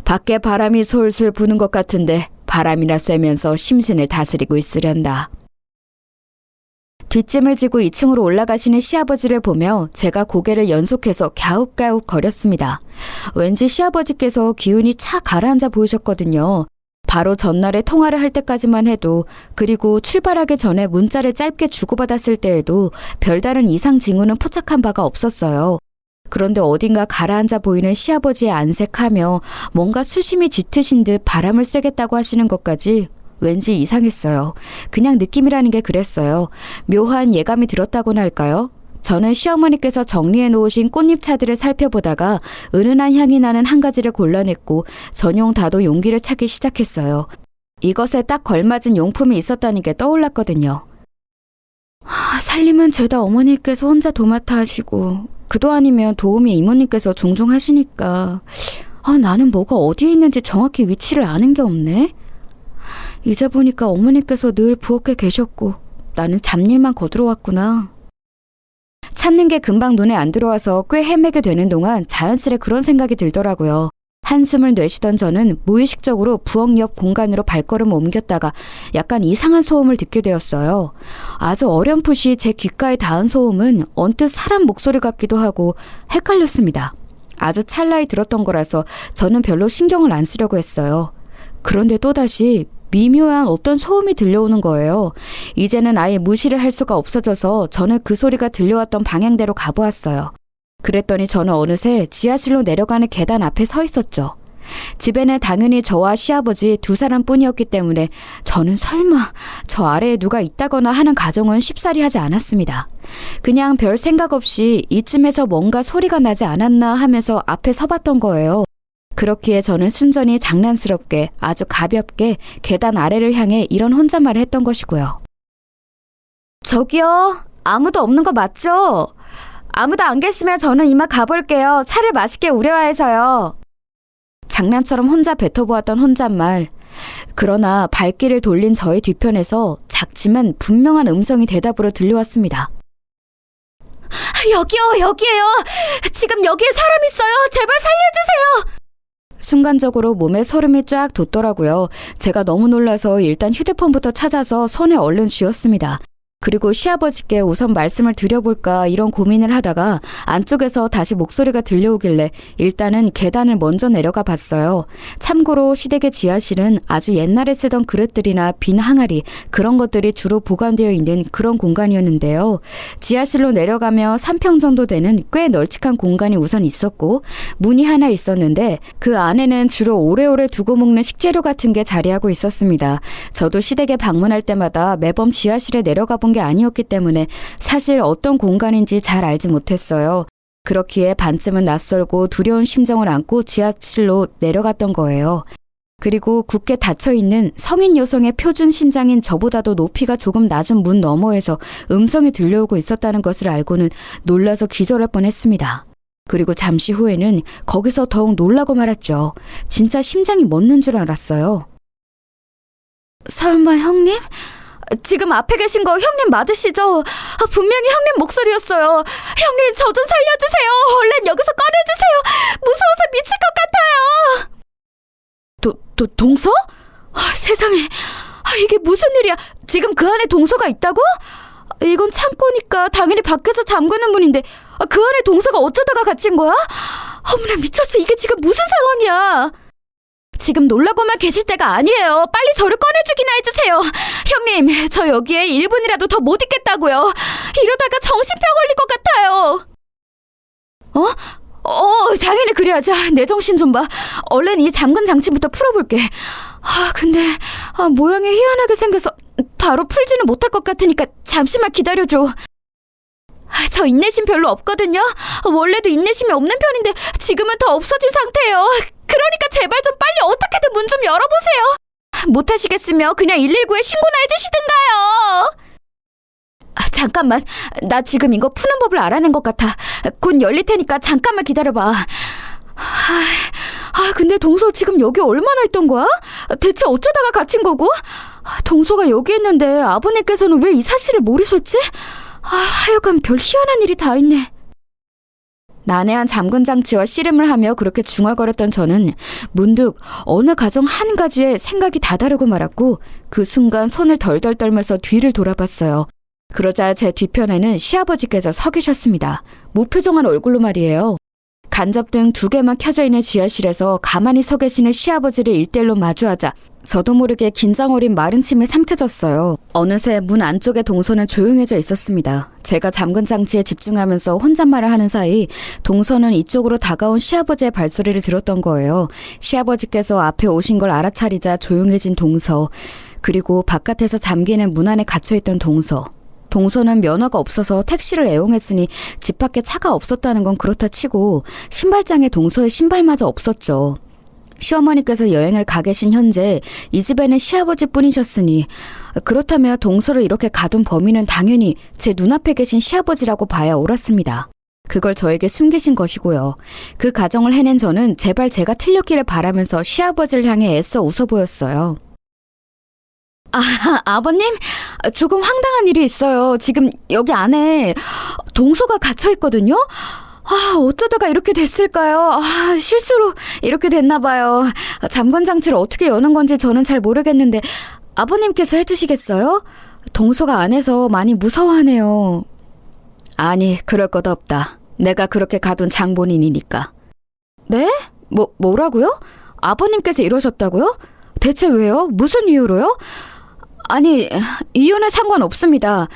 밖에 바람이 솔솔 부는 것 같은데 바람이나 쐬면서 심신을 다스리고 있으련다. 뒷짐을 지고 2층으로 올라가시는 시아버지를 보며 제가 고개를 연속해서 갸웃갸웃 거렸습니다. 왠지 시아버지께서 기운이 착 가라앉아 보이셨거든요. 바로 전날에 통화를 할 때까지만 해도 그리고 출발하기 전에 문자를 짧게 주고받았을 때에도 별다른 이상 징후는 포착한 바가 없었어요. 그런데 어딘가 가라앉아 보이는 시아버지의 안색하며 뭔가 수심이 짙으신 듯 바람을 쐬겠다고 하시는 것까지 왠지 이상했어요. 그냥 느낌이라는 게 그랬어요. 묘한 예감이 들었다고나 할까요? 저는 시어머니께서 정리해 놓으신 꽃잎차들을 살펴보다가 은은한 향이 나는 한 가지를 골라냈고 전용 다도 용기를 찾기 시작했어요. 이것에 딱 걸맞은 용품이 있었다는 게 떠올랐거든요. 살림은 죄다 어머니께서 혼자 도맡아 하시고 그도 아니면 도우미 이모님께서 종종 하시니까 나는 뭐가 어디에 있는지 정확히 위치를 아는 게 없네. 이제 보니까 어머니께서 늘 부엌에 계셨고 나는 잡일만 거들어 왔구나. 찾는 게 금방 눈에 안 들어와서 꽤 헤매게 되는 동안 자연스레 그런 생각이 들더라고요. 한숨을 내쉬던 저는 무의식적으로 부엌 옆 공간으로 발걸음을 옮겼다가 약간 이상한 소음을 듣게 되었어요. 아주 어렴풋이 제 귓가에 닿은 소음은 언뜻 사람 목소리 같기도 하고 헷갈렸습니다. 아주 찰나에 들었던 거라서 저는 별로 신경을 안 쓰려고 했어요. 그런데 또다시 미묘한 어떤 소음이 들려오는 거예요. 이제는 아예 무시를 할 수가 없어져서 저는 그 소리가 들려왔던 방향대로 가보았어요. 그랬더니 저는 어느새 지하실로 내려가는 계단 앞에 서 있었죠. 집에는 당연히 저와 시아버지 두 사람뿐이었기 때문에 저는 설마 저 아래에 누가 있다거나 하는 가정은 쉽사리 하지 않았습니다. 그냥 별 생각 없이 이쯤에서 뭔가 소리가 나지 않았나 하면서 앞에 서봤던 거예요. 그렇기에 저는 순전히 장난스럽게 아주 가볍게 계단 아래를 향해 이런 혼잣말을 했던 것이고요. 저기요, 아무도 없는 거 맞죠? 아무도 안 계시면 저는 이만 가볼게요. 차를 맛있게 우려해서요. 장난처럼 혼자 뱉어보았던 혼잣말. 그러나 발길을 돌린 저의 뒤편에서 작지만 분명한 음성이 대답으로 들려왔습니다. 여기에요. 지금 여기에 사람 있어요. 제발 살려주세요. 순간적으로 몸에 소름이 쫙 돋더라고요. 제가 너무 놀라서 일단 휴대폰부터 찾아서 손에 얼른 쥐었습니다. 그리고 시아버지께 우선 말씀을 드려볼까 이런 고민을 하다가 안쪽에서 다시 목소리가 들려오길래 일단은 계단을 먼저 내려가 봤어요. 참고로 시댁의 지하실은 아주 옛날에 쓰던 그릇들이나 빈 항아리 그런 것들이 주로 보관되어 있는 그런 공간이었는데요. 지하실로 내려가며 3평 정도 되는 꽤 널찍한 공간이 우선 있었고 문이 하나 있었는데 그 안에는 주로 오래오래 두고 먹는 식재료 같은 게 자리하고 있었습니다. 저도 시댁에 방문할 때마다 매번 지하실에 내려가 본 게 아니었기 때문에 사실 어떤 공간인지 잘 알지 못했어요. 그렇기에 반쯤은 낯설고 두려운 심정을 안고 지하실로 내려갔던 거예요. 그리고 굳게 닫혀있는 성인 여성의 표준 신장인 저보다도 높이가 조금 낮은 문 너머에서 음성이 들려오고 있었다는 것을 알고는 놀라서 기절할 뻔했습니다. 그리고 잠시 후에는 거기서 더욱 놀라고 말았죠. 진짜 심장이 멎는 줄 알았어요. 설마 형님? 지금 앞에 계신 거 형님 맞으시죠? 분명히 형님 목소리였어요. 형님 저 좀 살려주세요. 얼른 여기서 꺼내주세요. 무서워서 미칠 것 같아요. 동서? 세상에. 이게 무슨 일이야. 지금 그 안에 동서가 있다고? 이건 창고니까 당연히 밖에서 잠그는 문인데 그 안에 동서가 어쩌다가 갇힌 거야? 어머나 미쳤어. 이게 지금 무슨 상황이야. 지금 놀라고만 계실 때가 아니에요. 빨리 저를 꺼내주기나 해주세요. 형님, 저 여기에 1분이라도 더 못 있겠다고요. 이러다가 정신병 걸릴 것 같아요. 당연히 그래야지. 내 정신 좀 봐. 얼른 이 잠근 장치부터 풀어볼게. 근데 모양이 희한하게 생겨서 바로 풀지는 못할 것 같으니까 잠시만 기다려줘. 저 인내심 별로 없거든요. 원래도 인내심이 없는 편인데 지금은 더 없어진 상태예요. 그러니까 제발 좀 빨리 어떻게든 문 좀 열어보세요. 못하시겠으면 그냥 119에 신고나 해주시든가요. 잠깐만. 나 지금 이거 푸는 법을 알아낸 것 같아. 곧 열릴 테니까 잠깐만 기다려봐. 근데 동서 지금 여기 얼마나 있던 거야? 대체 어쩌다가 갇힌 거고? 동서가 여기 있는데 아버님께서는 왜 이 사실을 모르셨지? 하여간 별 희한한 일이 다 있네. 난해한 잠근 장치와 씨름을 하며 그렇게 중얼거렸던 저는 문득 어느 가정 한 가지에 생각이 다다르고 말았고 그 순간 손을 덜덜 떨면서 뒤를 돌아봤어요. 그러자 제 뒤편에는 시아버지께서 서 계셨습니다. 무표정한 얼굴로 말이에요. 간접등 2개만 켜져 있는 지하실에서 가만히 서 계시는 시아버지를 일대일로 마주하자 저도 모르게 긴장 어린 마른 침이 삼켜졌어요. 어느새 문 안쪽의 동서는 조용해져 있었습니다. 제가 잠근 장치에 집중하면서 혼잣말을 하는 사이 동서는 이쪽으로 다가온 시아버지의 발소리를 들었던 거예요. 시아버지께서 앞에 오신 걸 알아차리자 조용해진 동서, 그리고 바깥에서 잠기는 문 안에 갇혀있던 동서. 동서는 면허가 없어서 택시를 애용했으니 집 밖에 차가 없었다는 건 그렇다 치고 신발장에 동서의 신발마저 없었죠. 시어머니께서 여행을 가 계신 현재 이 집에는 시아버지뿐이셨으니 그렇다면 동서를 이렇게 가둔 범인은 당연히 제 눈앞에 계신 시아버지라고 봐야 옳았습니다. 그걸 저에게 숨기신 것이고요. 그 가정을 해낸 저는 제발 제가 틀렸기를 바라면서 시아버지를 향해 애써 웃어 보였어요. 아버님, 조금 황당한 일이 있어요. 지금 여기 안에 동서가 갇혀 있거든요. 어쩌다가 이렇게 됐을까요? 실수로 이렇게 됐나 봐요. 잠건 장치를 어떻게 여는 건지 저는 잘 모르겠는데 아버님께서 해주시겠어요? 동서가 안에서 많이 무서워하네요. 아니, 그럴 것 없다. 내가 그렇게 가둔 장본인이니까. 네? 뭐라고요? 아버님께서 이러셨다고요? 대체 왜요? 무슨 이유로요? 아니, 이유는 상관없습니다.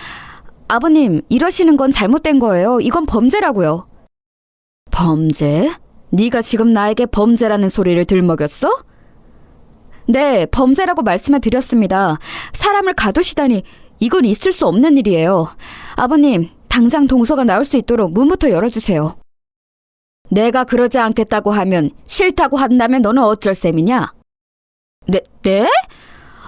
아버님, 이러시는 건 잘못된 거예요. 이건 범죄라고요. 범죄? 네가 지금 나에게 범죄라는 소리를 들먹였어? 네, 범죄라고 말씀을 드렸습니다. 사람을 가두시다니 이건 있을 수 없는 일이에요. 아버님, 당장 동서가 나올 수 있도록 문부터 열어주세요. 내가 그러지 않겠다고 하면 싫다고 한다면 너는 어쩔 셈이냐? 네?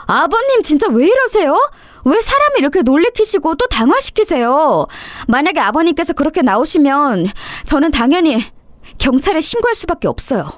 아버님 진짜 왜 이러세요? 왜 사람을 이렇게 놀래키시고 또 당황시키세요? 만약에 아버님께서 그렇게 나오시면 저는 당연히 경찰에 신고할 수밖에 없어요.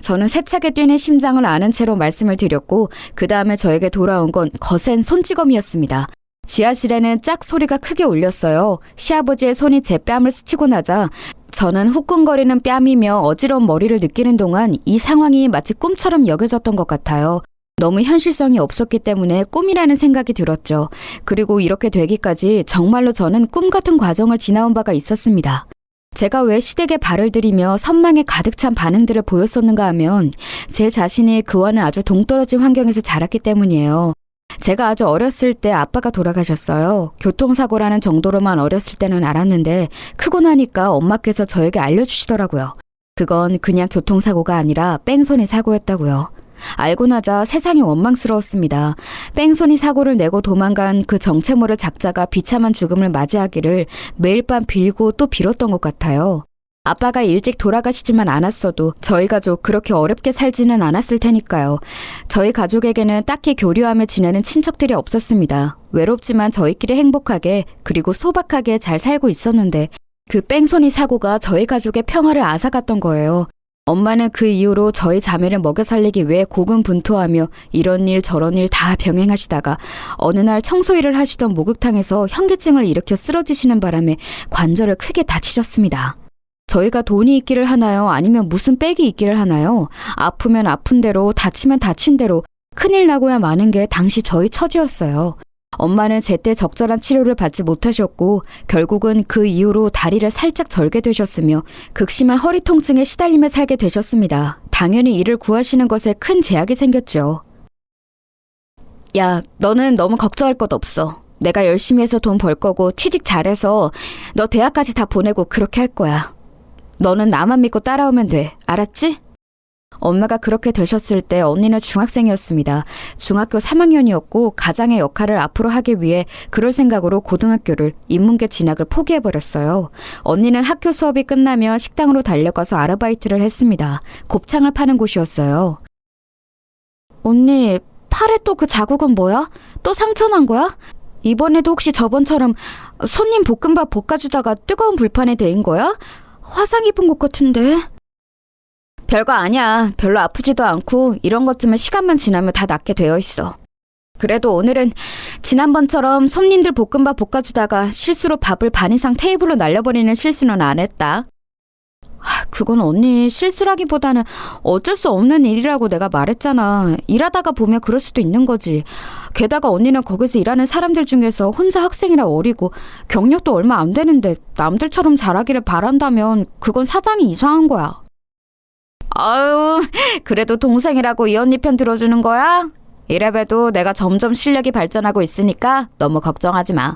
저는 세차게 뛰는 심장을 아는 채로 말씀을 드렸고 그 다음에 저에게 돌아온 건 거센 손찌검이었습니다. 지하실에는 짝 소리가 크게 울렸어요. 시아버지의 손이 제 뺨을 스치고 나자 저는 후끈거리는 뺨이며 어지러운 머리를 느끼는 동안 이 상황이 마치 꿈처럼 여겨졌던 것 같아요. 너무 현실성이 없었기 때문에 꿈이라는 생각이 들었죠. 그리고 이렇게 되기까지 정말로 저는 꿈 같은 과정을 지나온 바가 있었습니다. 제가 왜 시댁에 발을 들이며 선망에 가득 찬 반응들을 보였었는가 하면 제 자신이 그와는 아주 동떨어진 환경에서 자랐기 때문이에요. 제가 아주 어렸을 때 아빠가 돌아가셨어요. 교통사고라는 정도로만 어렸을 때는 알았는데 크고 나니까 엄마께서 저에게 알려주시더라고요. 그건 그냥 교통사고가 아니라 뺑소니 사고였다고요. 알고 나자 세상이 원망스러웠습니다. 뺑소니 사고를 내고 도망간 그 정체 모를 작자가 비참한 죽음을 맞이하기를 매일 밤 빌고 또 빌었던 것 같아요. 아빠가 일찍 돌아가시지만 않았어도 저희 가족 그렇게 어렵게 살지는 않았을 테니까요. 저희 가족에게는 딱히 교류하며 지내는 친척들이 없었습니다. 외롭지만 저희끼리 행복하게 그리고 소박하게 잘 살고 있었는데 그 뺑소니 사고가 저희 가족의 평화를 앗아갔던 거예요. 엄마는 그 이후로 저희 자매를 먹여 살리기 위해 고군분투하며 이런 일 저런 일 다 병행하시다가 어느 날 청소일을 하시던 목욕탕에서 현기증을 일으켜 쓰러지시는 바람에 관절을 크게 다치셨습니다. 저희가 돈이 있기를 하나요? 아니면 무슨 빽이 있기를 하나요? 아프면 아픈 대로 다치면 다친 대로 큰일 나고야 마는 게 당시 저희 처지였어요. 엄마는 제때 적절한 치료를 받지 못하셨고 결국은 그 이후로 다리를 살짝 절게 되셨으며 극심한 허리 통증에 시달리며 살게 되셨습니다. 당연히 이를 구하시는 것에 큰 제약이 생겼죠. 야, 너는 너무 걱정할 것 없어. 내가 열심히 해서 돈 벌 거고 취직 잘해서 너 대학까지 다 보내고 그렇게 할 거야. 너는 나만 믿고 따라오면 돼. 알았지? 엄마가 그렇게 되셨을 때 언니는 중학생이었습니다. 중학교 3학년이었고 가장의 역할을 앞으로 하기 위해 그럴 생각으로 고등학교를 인문계 진학을 포기해버렸어요. 언니는 학교 수업이 끝나면 식당으로 달려가서 아르바이트를 했습니다. 곱창을 파는 곳이었어요. 언니, 팔에 또 그 자국은 뭐야? 또 상처난 거야? 이번에도 혹시 저번처럼 손님 볶음밥 볶아주다가 뜨거운 불판에 데인 거야? 화상 입은 것 같은데. 별거 아니야. 별로 아프지도 않고 이런 것쯤은 시간만 지나면 다 낫게 되어 있어. 그래도 오늘은 지난번처럼 손님들 볶음밥 볶아주다가 실수로 밥을 반 이상 테이블로 날려버리는 실수는 안 했다. 그건 언니 실수라기보다는 어쩔 수 없는 일이라고 내가 말했잖아. 일하다가 보면 그럴 수도 있는 거지. 게다가 언니는 거기서 일하는 사람들 중에서 혼자 학생이라 어리고 경력도 얼마 안 되는데 남들처럼 잘하기를 바란다면 그건 사장이 이상한 거야. 아유, 그래도 동생이라고 이 언니 편 들어주는 거야? 이래봬도 내가 점점 실력이 발전하고 있으니까 너무 걱정하지 마.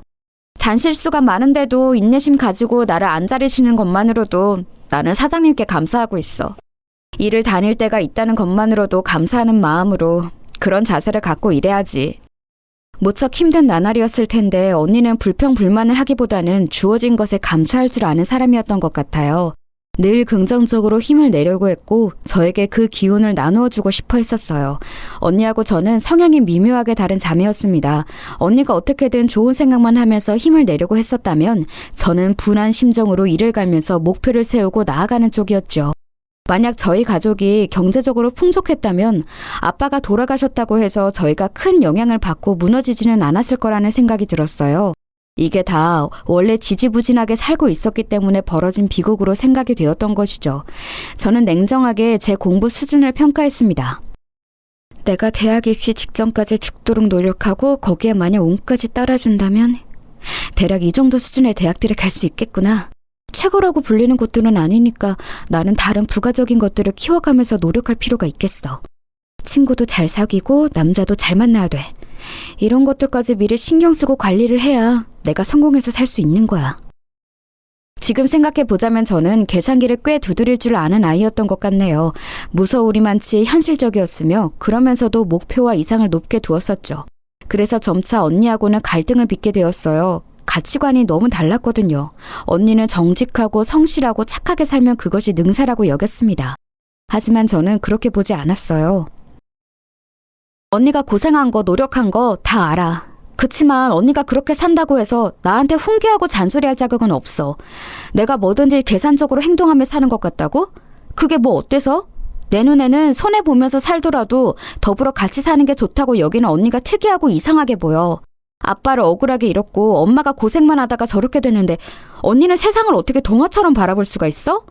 잔실수가 많은데도 인내심 가지고 나를 안 자르시는 것만으로도 나는 사장님께 감사하고 있어. 일을 다닐 때가 있다는 것만으로도 감사하는 마음으로 그런 자세를 갖고 일해야지. 무척 힘든 나날이었을 텐데 언니는 불평불만을 하기보다는 주어진 것에 감사할 줄 아는 사람이었던 것 같아요. 늘 긍정적으로 힘을 내려고 했고 저에게 그 기운을 나누어주고 싶어 했었어요. 언니하고 저는 성향이 미묘하게 다른 자매였습니다. 언니가 어떻게든 좋은 생각만 하면서 힘을 내려고 했었다면 저는 분한 심정으로 일을 갈면서 목표를 세우고 나아가는 쪽이었죠. 만약 저희 가족이 경제적으로 풍족했다면 아빠가 돌아가셨다고 해서 저희가 큰 영향을 받고 무너지지는 않았을 거라는 생각이 들었어요. 이게 다 원래 지지부진하게 살고 있었기 때문에 벌어진 비극으로 생각이 되었던 것이죠. 저는 냉정하게 제 공부 수준을 평가했습니다. 내가 대학 입시 직전까지 죽도록 노력하고 거기에 만약 운까지 따라준다면 대략 이 정도 수준의 대학들에 갈 수 있겠구나. 최고라고 불리는 것들은 아니니까 나는 다른 부가적인 것들을 키워가면서 노력할 필요가 있겠어. 친구도 잘 사귀고 남자도 잘 만나야 돼. 이런 것들까지 미리 신경 쓰고 관리를 해야 내가 성공해서 살 수 있는 거야. 지금 생각해보자면 저는 계산기를 꽤 두드릴 줄 아는 아이였던 것 같네요. 무서우리만치 현실적이었으며 그러면서도 목표와 이상을 높게 두었었죠. 그래서 점차 언니하고는 갈등을 빚게 되었어요. 가치관이 너무 달랐거든요. 언니는 정직하고 성실하고 착하게 살면 그것이 능사라고 여겼습니다. 하지만 저는 그렇게 보지 않았어요. 언니가 고생한 거, 노력한 거 다 알아. 그치만 언니가 그렇게 산다고 해서 나한테 훈계하고 잔소리할 자격은 없어. 내가 뭐든지 계산적으로 행동하며 사는 것 같다고? 그게 뭐 어때서? 내 눈에는 손해보면서 살더라도 더불어 같이 사는 게 좋다고 여기는 언니가 특이하고 이상하게 보여. 아빠를 억울하게 잃었고 엄마가 고생만 하다가 저렇게 됐는데 언니는 세상을 어떻게 동화처럼 바라볼 수가 있어?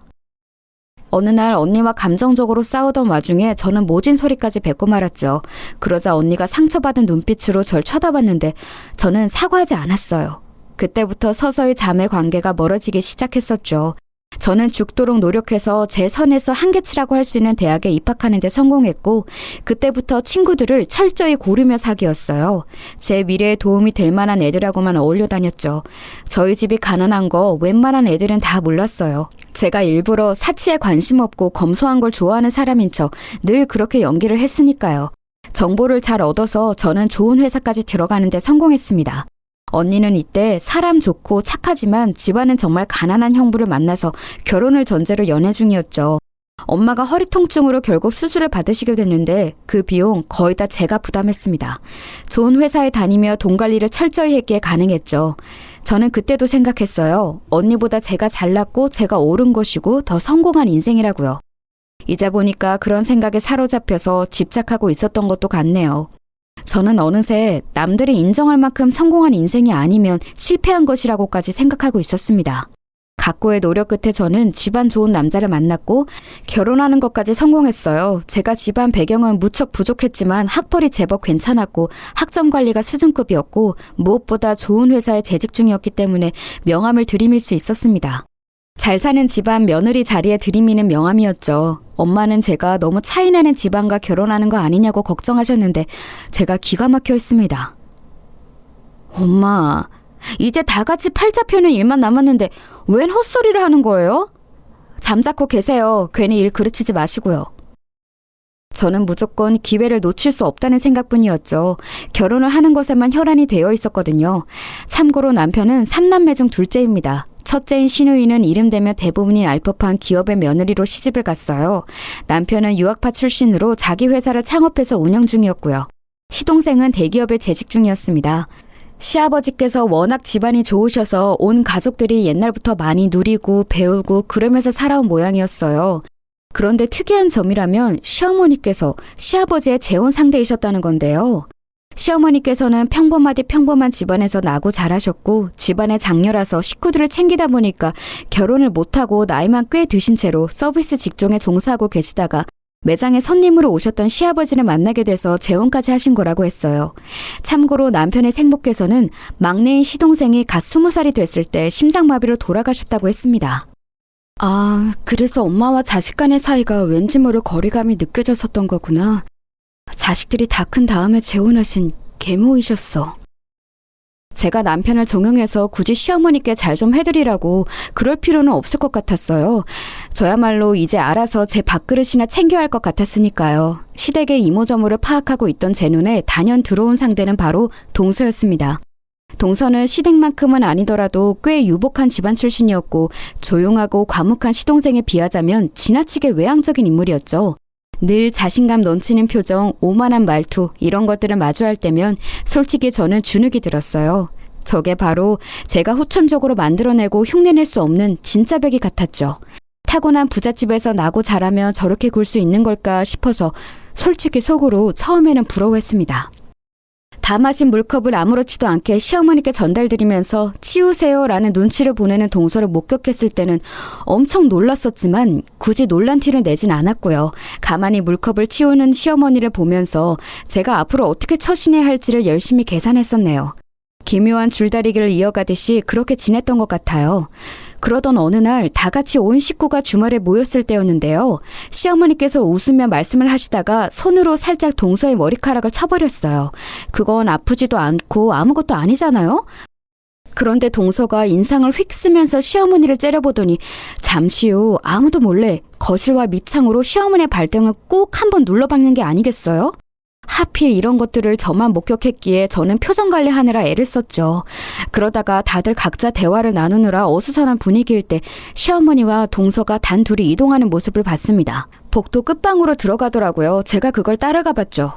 어느 날 언니와 감정적으로 싸우던 와중에 저는 모진 소리까지 뱉고 말았죠. 그러자 언니가 상처받은 눈빛으로 절 쳐다봤는데 저는 사과하지 않았어요. 그때부터 서서히 자매 관계가 멀어지기 시작했었죠. 저는 죽도록 노력해서 제 선에서 한계치라고 할 수 있는 대학에 입학하는 데 성공했고 그때부터 친구들을 철저히 고르며 사귀었어요. 제 미래에 도움이 될 만한 애들하고만 어울려 다녔죠. 저희 집이 가난한 거 웬만한 애들은 다 몰랐어요. 제가 일부러 사치에 관심 없고 검소한 걸 좋아하는 사람인 척 늘 그렇게 연기를 했으니까요. 정보를 잘 얻어서 저는 좋은 회사까지 들어가는 데 성공했습니다. 언니는 이때 사람 좋고 착하지만 집안은 정말 가난한 형부를 만나서 결혼을 전제로 연애 중이었죠. 엄마가 허리 통증으로 결국 수술을 받으시게 됐는데 그 비용 거의 다 제가 부담했습니다. 좋은 회사에 다니며 돈 관리를 철저히 했기에 가능했죠. 저는 그때도 생각했어요. 언니보다 제가 잘났고 제가 옳은 것이고 더 성공한 인생이라고요. 이제 보니까 그런 생각에 사로잡혀서 집착하고 있었던 것도 같네요. 저는 어느새 남들이 인정할 만큼 성공한 인생이 아니면 실패한 것이라고까지 생각하고 있었습니다. 각고의 노력 끝에 저는 집안 좋은 남자를 만났고 결혼하는 것까지 성공했어요. 제가 집안 배경은 무척 부족했지만 학벌이 제법 괜찮았고 학점 관리가 수준급이었고 무엇보다 좋은 회사에 재직 중이었기 때문에 명함을 들이밀 수 있었습니다. 잘 사는 집안 며느리 자리에 들이미는 명함이었죠. 엄마는 제가 너무 차이나는 집안과 결혼하는 거 아니냐고 걱정하셨는데 제가 기가 막혀 했습니다. 엄마, 이제 다 같이 팔자 펴는 일만 남았는데 웬 헛소리를 하는 거예요? 잠자코 계세요. 괜히 일 그르치지 마시고요. 저는 무조건 기회를 놓칠 수 없다는 생각뿐이었죠. 결혼을 하는 것에만 혈안이 되어 있었거든요. 참고로 남편은 3남매 중 둘째입니다. 첫째인 신우이는 이름 대며 대부분이 알 법한 기업의 며느리로 시집을 갔어요. 남편은 유학파 출신으로 자기 회사를 창업해서 운영 중이었고요. 시동생은 대기업에 재직 중이었습니다. 시아버지께서 워낙 집안이 좋으셔서 온 가족들이 옛날부터 많이 누리고 배우고 그러면서 살아온 모양이었어요. 그런데 특이한 점이라면 시어머니께서 시아버지의 재혼 상대이셨다는 건데요. 시어머니께서는 평범하디 평범한 집안에서 나고 자라셨고 집안의 장녀라서 식구들을 챙기다 보니까 결혼을 못하고 나이만 꽤 드신 채로 서비스 직종에 종사하고 계시다가 매장에 손님으로 오셨던 시아버지를 만나게 돼서 재혼까지 하신 거라고 했어요. 참고로 남편의 생모께서는 막내인 시동생이 갓 20살이 됐을 때 심장마비로 돌아가셨다고 했습니다. 아, 그래서 엄마와 자식 간의 사이가 왠지 모를 거리감이 느껴졌었던 거구나. 자식들이 다 큰 다음에 재혼하신 계모이셨어. 제가 남편을 종용해서 굳이 시어머니께 잘 좀 해드리라고 그럴 필요는 없을 것 같았어요. 저야말로 이제 알아서 제 밥그릇이나 챙겨야 할 것 같았으니까요. 시댁의 이모저모를 파악하고 있던 제 눈에 단연 들어온 상대는 바로 동서였습니다. 동서는 시댁만큼은 아니더라도 꽤 유복한 집안 출신이었고 조용하고 과묵한 시동생에 비하자면 지나치게 외향적인 인물이었죠. 늘 자신감 넘치는 표정, 오만한 말투 이런 것들을 마주할 때면 솔직히 저는 주눅이 들었어요. 저게 바로 제가 후천적으로 만들어내고 흉내낼 수 없는 진짜 배기 같았죠. 타고난 부잣집에서 나고 자라며 저렇게 굴 수 있는 걸까 싶어서 솔직히 속으로 처음에는 부러워했습니다. 다 마신 물컵을 아무렇지도 않게 시어머니께 전달드리면서 치우세요라는 눈치를 보내는 동서를 목격했을 때는 엄청 놀랐었지만 굳이 놀란 티를 내진 않았고요. 가만히 물컵을 치우는 시어머니를 보면서 제가 앞으로 어떻게 처신해야 할지를 열심히 계산했었네요. 기묘한 줄다리기를 이어가듯이 그렇게 지냈던 것 같아요. 그러던 어느 날 다 같이 온 식구가 주말에 모였을 때였는데요. 시어머니께서 웃으며 말씀을 하시다가 손으로 살짝 동서의 머리카락을 쳐버렸어요. 그건 아프지도 않고 아무것도 아니잖아요. 그런데 동서가 인상을 휙 쓰면서 시어머니를 째려보더니 잠시 후 아무도 몰래 거실과 밑창으로 시어머니의 발등을 꾹 한번 눌러박는 게 아니겠어요? 하필 이런 것들을 저만 목격했기에 저는 표정 관리하느라 애를 썼죠. 그러다가 다들 각자 대화를 나누느라 어수선한 분위기일 때 시어머니와 동서가 단 둘이 이동하는 모습을 봤습니다. 복도 끝방으로 들어가더라고요. 제가 그걸 따라가 봤죠.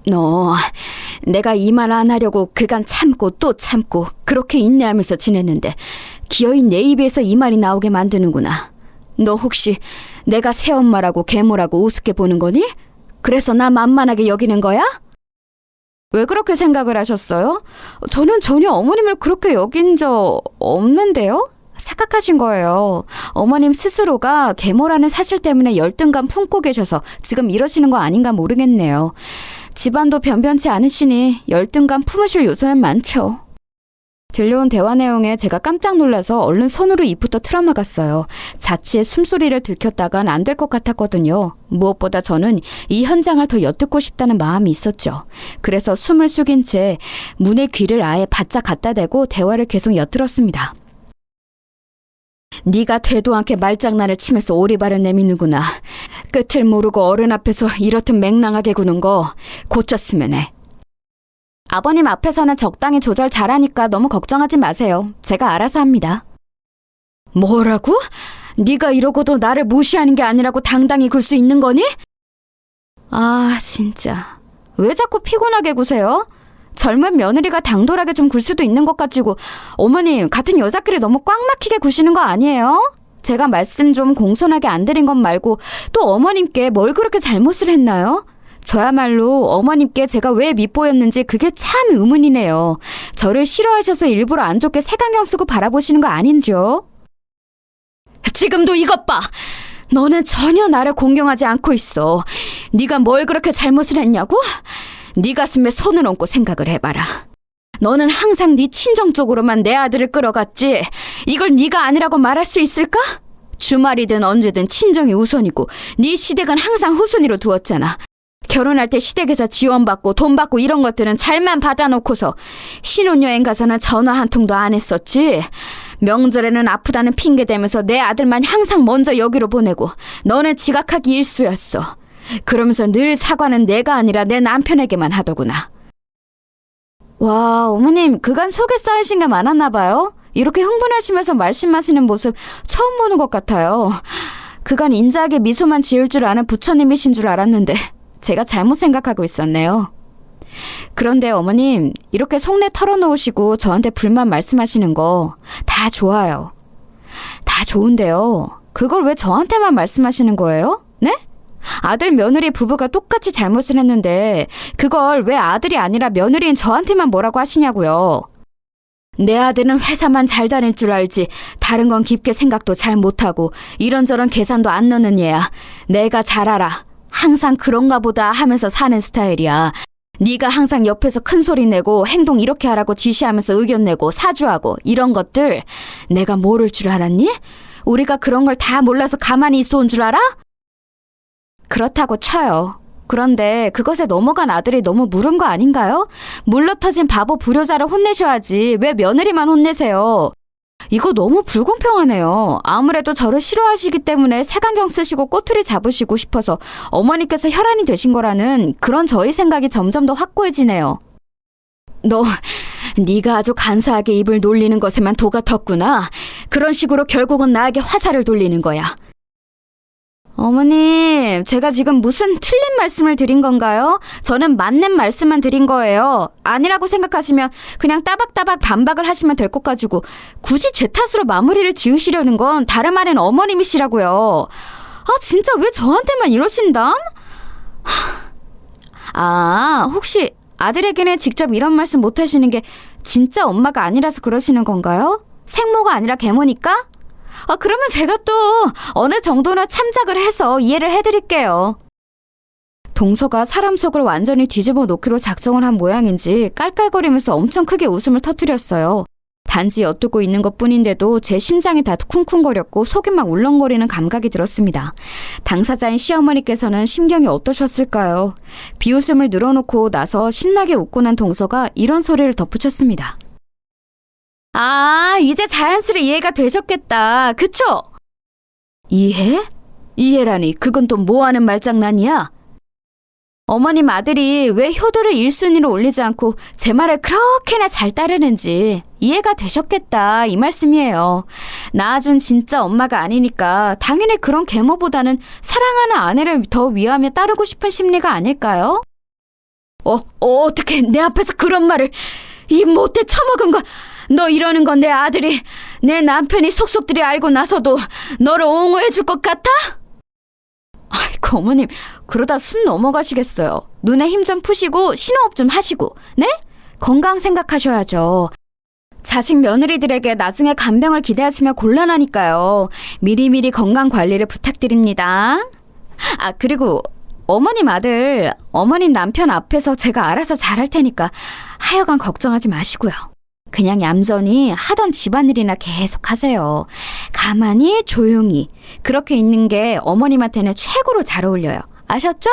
너 내가 이 말 안 하려고 그간 참고 또 참고 그렇게 인내하면서 지냈는데 기어이 내 입에서 이 말이 나오게 만드는구나. 너 혹시 내가 새엄마라고 계모라고 우습게 보는 거니? 그래서 나 만만하게 여기는 거야? 왜 그렇게 생각을 하셨어요? 저는 전혀 어머님을 그렇게 여긴 적 없는데요? 착각하신 거예요. 어머님 스스로가 계모라는 사실 때문에 열등감 품고 계셔서 지금 이러시는 거 아닌가 모르겠네요. 집안도 변변치 않으시니 열등감 품으실 요소는 많죠. 들려온 대화 내용에 제가 깜짝 놀라서 얼른 손으로 입부터 틀어막았어요. 자칫 숨소리를 들켰다간 안 될 것 같았거든요. 무엇보다 저는 이 현장을 더 엿듣고 싶다는 마음이 있었죠. 그래서 숨을 숙인 채 문의 귀를 아예 바짝 갖다 대고 대화를 계속 엿들었습니다. 네가 되도 않게 말장난을 치면서 오리발을 내미는구나. 끝을 모르고 어른 앞에서 이렇듯 맹랑하게 구는 거 고쳤으면 해. 아버님 앞에서는 적당히 조절 잘하니까 너무 걱정하지 마세요. 제가 알아서 합니다. 뭐라고? 네가 이러고도 나를 무시하는 게 아니라고 당당히 굴 수 있는 거니? 아, 진짜. 왜 자꾸 피곤하게 구세요? 젊은 며느리가 당돌하게 좀 굴 수도 있는 것 같지고 어머님 같은 여자끼리 너무 꽉 막히게 구시는 거 아니에요? 제가 말씀 좀 공손하게 안 드린 것 말고 또 어머님께 뭘 그렇게 잘못을 했나요? 저야말로 어머님께 제가 왜 밉보였는지 그게 참 의문이네요. 저를 싫어하셔서 일부러 안 좋게 색안경 쓰고 바라보시는 거 아닌지요? 지금도 이것 봐! 너는 전혀 나를 공경하지 않고 있어. 네가 뭘 그렇게 잘못을 했냐고? 네 가슴에 손을 얹고 생각을 해봐라. 너는 항상 네 친정 쪽으로만 내 아들을 끌어갔지. 이걸 네가 아니라고 말할 수 있을까? 주말이든 언제든 친정이 우선이고 네 시댁은 항상 후순위로 두었잖아. 결혼할 때 시댁에서 지원받고 돈 받고 이런 것들은 잘만 받아놓고서 신혼여행 가서는 전화 한 통도 안 했었지. 명절에는 아프다는 핑계 대면서 내 아들만 항상 먼저 여기로 보내고 너는 지각하기 일쑤였어. 그러면서 늘 사과는 내가 아니라 내 남편에게만 하더구나. 와, 어머님 그간 속에 쌓이신 게 많았나 봐요. 이렇게 흥분하시면서 말씀하시는 모습 처음 보는 것 같아요. 그간 인자하게 미소만 지을 줄 아는 부처님이신 줄 알았는데 제가 잘못 생각하고 있었네요. 그런데 어머님 이렇게 속내 털어놓으시고 저한테 불만 말씀하시는 거 다 좋아요. 다 좋은데요. 그걸 왜 저한테만 말씀하시는 거예요? 네? 아들 며느리 부부가 똑같이 잘못을 했는데 그걸 왜 아들이 아니라 며느리인 저한테만 뭐라고 하시냐고요. 내 아들은 회사만 잘 다닐 줄 알지 다른 건 깊게 생각도 잘 못하고 이런저런 계산도 안 넣는 얘야. 내가 잘 알아. 항상 그런가 보다 하면서 사는 스타일이야. 네가 항상 옆에서 큰 소리 내고 행동 이렇게 하라고 지시하면서 의견 내고 사주하고 이런 것들 내가 모를 줄 알았니? 우리가 그런 걸 다 몰라서 가만히 있어 온 줄 알아? 그렇다고 쳐요. 그런데 그것에 넘어간 아들이 너무 무른 거 아닌가요? 물러터진 바보 불효자를 혼내셔야지 왜 며느리만 혼내세요? 이거 너무 불공평하네요. 아무래도 저를 싫어하시기 때문에 색안경 쓰시고 꼬투리 잡으시고 싶어서 어머니께서 혈안이 되신 거라는 그런 저희 생각이 점점 더 확고해지네요. 네가 아주 간사하게 입을 놀리는 것에만 도가 텄구나. 그런 식으로 결국은 나에게 화살을 돌리는 거야. 어머님, 제가 지금 무슨 틀린 말씀을 드린 건가요? 저는 맞는 말씀만 드린 거예요. 아니라고 생각하시면 그냥 따박따박 반박을 하시면 될 것 가지고 굳이 제 탓으로 마무리를 지으시려는 건 다름 아닌 어머님이시라고요. 아, 진짜 왜 저한테만 이러신담? 혹시 아들에게는 직접 이런 말씀 못 하시는 게 진짜 엄마가 아니라서 그러시는 건가요? 생모가 아니라 계모니까? 그러면 제가 또 어느 정도는 참작을 해서 이해를 해드릴게요. 동서가 사람 속을 완전히 뒤집어 놓기로 작정을 한 모양인지 깔깔거리면서 엄청 크게 웃음을 터뜨렸어요. 단지 엿듣고 있는 것뿐인데도 제 심장이 다 쿵쿵거렸고 속이 막 울렁거리는 감각이 들었습니다. 당사자인 시어머니께서는 심경이 어떠셨을까요? 비웃음을 늘어놓고 나서 신나게 웃고 난 동서가 이런 소리를 덧붙였습니다. 아, 이제 자연스레 이해가 되셨겠다. 그쵸? 이해? 이해라니 그건 또 뭐하는 말장난이야? 어머님 아들이 왜 효도를 1순위로 올리지 않고 제 말을 그렇게나 잘 따르는지 이해가 되셨겠다 이 말씀이에요. 낳아준 진짜 엄마가 아니니까 당연히 그런 계모보다는 사랑하는 아내를 더 위하며 따르고 싶은 심리가 아닐까요? 어떻게 내 앞에서 그런 말을 이 못돼 처먹은 거 너 이러는 건 내 아들이 내 남편이 속속들이 알고 나서도 너를 옹호해 줄 것 같아? 아이고 어머님 그러다 순 넘어가시겠어요. 눈에 힘 좀 푸시고 신호흡 좀 하시고 네? 건강 생각하셔야죠. 자식 며느리들에게 나중에 간병을 기대하시면 곤란하니까요. 미리미리 건강 관리를 부탁드립니다. 아 그리고 어머님 아들, 어머님 남편 앞에서 제가 알아서 잘할 테니까 하여간 걱정하지 마시고요. 그냥 얌전히 하던 집안일이나 계속 하세요. 가만히 조용히 그렇게 있는 게 어머님한테는 최고로 잘 어울려요. 아셨죠?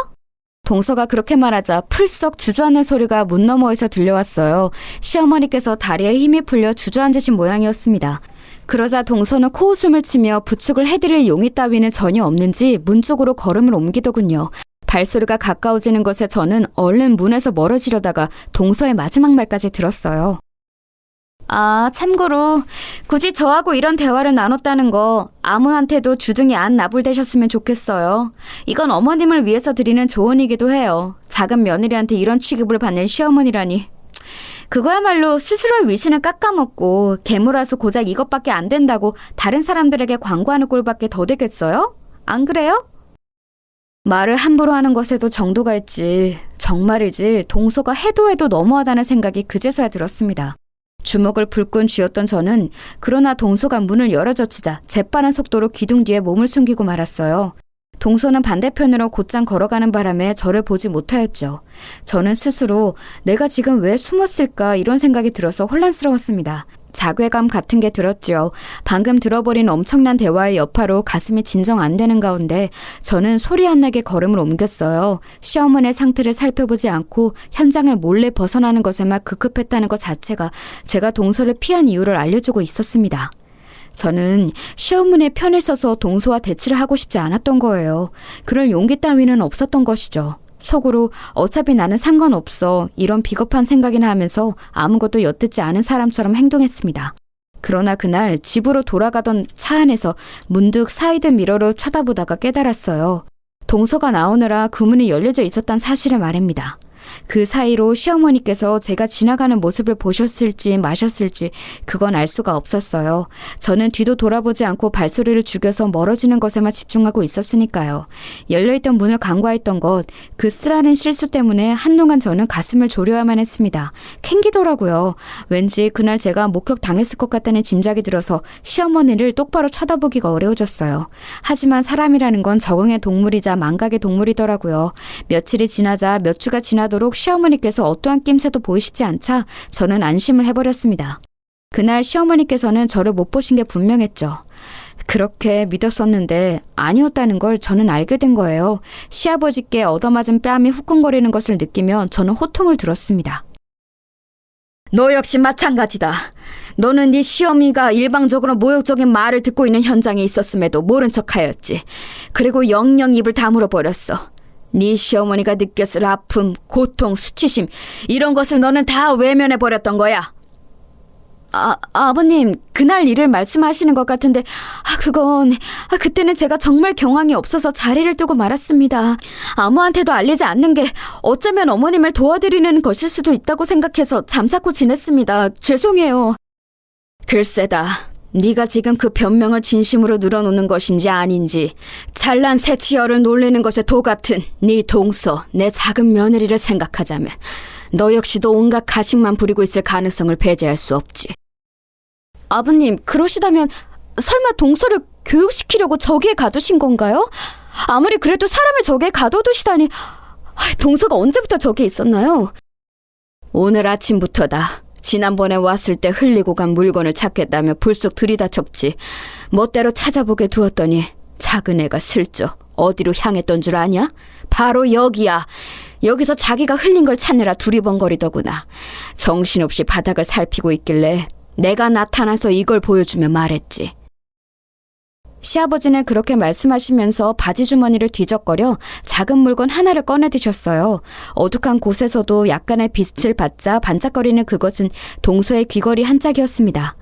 동서가 그렇게 말하자 풀썩 주저앉는 소리가 문 너머에서 들려왔어요. 시어머니께서 다리에 힘이 풀려 주저앉으신 모양이었습니다. 그러자 동서는 코웃음을 치며 부축을 해드릴 용의 따위는 전혀 없는지 문 쪽으로 걸음을 옮기더군요. 발소리가 가까워지는 것에 저는 얼른 문에서 멀어지려다가 동서의 마지막 말까지 들었어요. 아, 참고로 굳이 저하고 이런 대화를 나눴다는 거 아무한테도 주둥이 안 나불대셨으면 좋겠어요. 이건 어머님을 위해서 드리는 조언이기도 해요. 작은 며느리한테 이런 취급을 받는 시어머니라니. 그거야말로 스스로의 위신을 깎아먹고 계모라서 고작 이것밖에 안 된다고 다른 사람들에게 광고하는 꼴밖에 더 되겠어요? 안 그래요? 말을 함부로 하는 것에도 정도가 있지. 정말이지 동서가 해도 해도 너무하다는 생각이 그제서야 들었습니다. 주먹을 불끈 쥐었던 저는 그러나 동서가 문을 열어젖히자 재빠른 속도로 기둥 뒤에 몸을 숨기고 말았어요. 동서는 반대편으로 곧장 걸어가는 바람에 저를 보지 못하였죠. 저는 스스로 내가 지금 왜 숨었을까 이런 생각이 들어서 혼란스러웠습니다. 자괴감 같은 게 들었죠. 방금 들어버린 엄청난 대화의 여파로 가슴이 진정 안 되는 가운데 저는 소리 안 나게 걸음을 옮겼어요. 시어머니의 상태를 살펴보지 않고 현장을 몰래 벗어나는 것에만 급급했다는 것 자체가 제가 동서를 피한 이유를 알려주고 있었습니다. 저는 시어머니의 편에 서서 동서와 대치를 하고 싶지 않았던 거예요. 그럴 용기 따위는 없었던 것이죠. 속으로 어차피 나는 상관없어 이런 비겁한 생각이나 하면서 아무것도 엿듣지 않은 사람처럼 행동했습니다. 그러나 그날 집으로 돌아가던 차 안에서 문득 사이드 미러로 쳐다보다가 깨달았어요. 동서가 나오느라 그 문이 열려져 있었단 사실을 말입니다. 그 사이로 시어머니께서 제가 지나가는 모습을 보셨을지 마셨을지 그건 알 수가 없었어요. 저는 뒤도 돌아보지 않고 발소리를 죽여서 멀어지는 것에만 집중하고 있었으니까요. 열려있던 문을 간과했던 것, 그 쓰라린 실수 때문에 한동안 저는 가슴을 졸여야만 했습니다. 캥기더라고요. 왠지 그날 제가 목격당했을 것 같다는 짐작이 들어서 시어머니를 똑바로 쳐다보기가 어려워졌어요. 하지만 사람이라는 건 적응의 동물이자 망각의 동물이더라고요. 며칠이 지나자 몇 주가 지나도록 시어머니께서 어떠한 낌새도 보이시지 않자 저는 안심을 해버렸습니다. 그날 시어머니께서는 저를 못 보신 게 분명했죠. 그렇게 믿었었는데 아니었다는 걸 저는 알게 된 거예요. 시아버지께 얻어맞은 뺨이 후끈거리는 것을 느끼며 저는 호통을 들었습니다. 너 역시 마찬가지다. 너는 네 시어미가 일방적으로 모욕적인 말을 듣고 있는 현장에 있었음에도 모른 척하였지. 그리고 영영 입을 다물어 버렸어. 네 시어머니가 느꼈을 아픔, 고통, 수치심 이런 것을 너는 다 외면해버렸던 거야. 아버님 그날 일을 말씀하시는 것 같은데 그때는 제가 정말 경황이 없어서 자리를 뜨고 말았습니다. 아무한테도 알리지 않는 게 어쩌면 어머님을 도와드리는 것일 수도 있다고 생각해서 잠자코 지냈습니다. 죄송해요. 글쎄다. 네가 지금 그 변명을 진심으로 늘어놓는 것인지 아닌지 잘난 새치어를 놀리는 것에 도같은 네 동서, 내 작은 며느리를 생각하자면 너 역시도 온갖 가식만 부리고 있을 가능성을 배제할 수 없지. 아버님, 그러시다면 설마 동서를 교육시키려고 저기에 가두신 건가요? 아무리 그래도 사람을 저기에 가둬두시다니 동서가 언제부터 저기 있었나요? 오늘 아침부터다. 지난번에 왔을 때 흘리고 간 물건을 찾겠다며 불쑥 들이닥쳤지. 멋대로 찾아보게 두었더니 작은 애가 슬쩍 어디로 향했던 줄 아냐? 바로 여기야. 여기서 자기가 흘린 걸 찾느라 두리번거리더구나. 정신없이 바닥을 살피고 있길래 내가 나타나서 이걸 보여주며 말했지. 시아버지는 그렇게 말씀하시면서 바지 주머니를 뒤적거려 작은 물건 하나를 꺼내 드셨어요. 어둑한 곳에서도 약간의 빛을 받자 반짝거리는 그것은 동서의 귀걸이 한 짝이었습니다.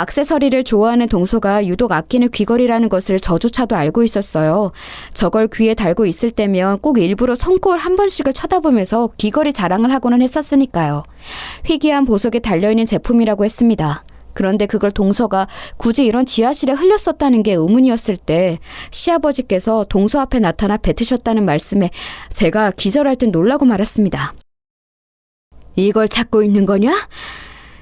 액세서리를 좋아하는 동서가 유독 아끼는 귀걸이라는 것을 저조차도 알고 있었어요. 저걸 귀에 달고 있을 때면 꼭 일부러 손코을 한 번씩을 쳐다보면서 귀걸이 자랑을 하고는 했었으니까요. 희귀한 보석에 달려있는 제품이라고 했습니다. 그런데 그걸 동서가 굳이 이런 지하실에 흘렸었다는 게 의문이었을 때 시아버지께서 동서 앞에 나타나 뱉으셨다는 말씀에 제가 기절할 듯 놀라고 말았습니다. 이걸 찾고 있는 거냐?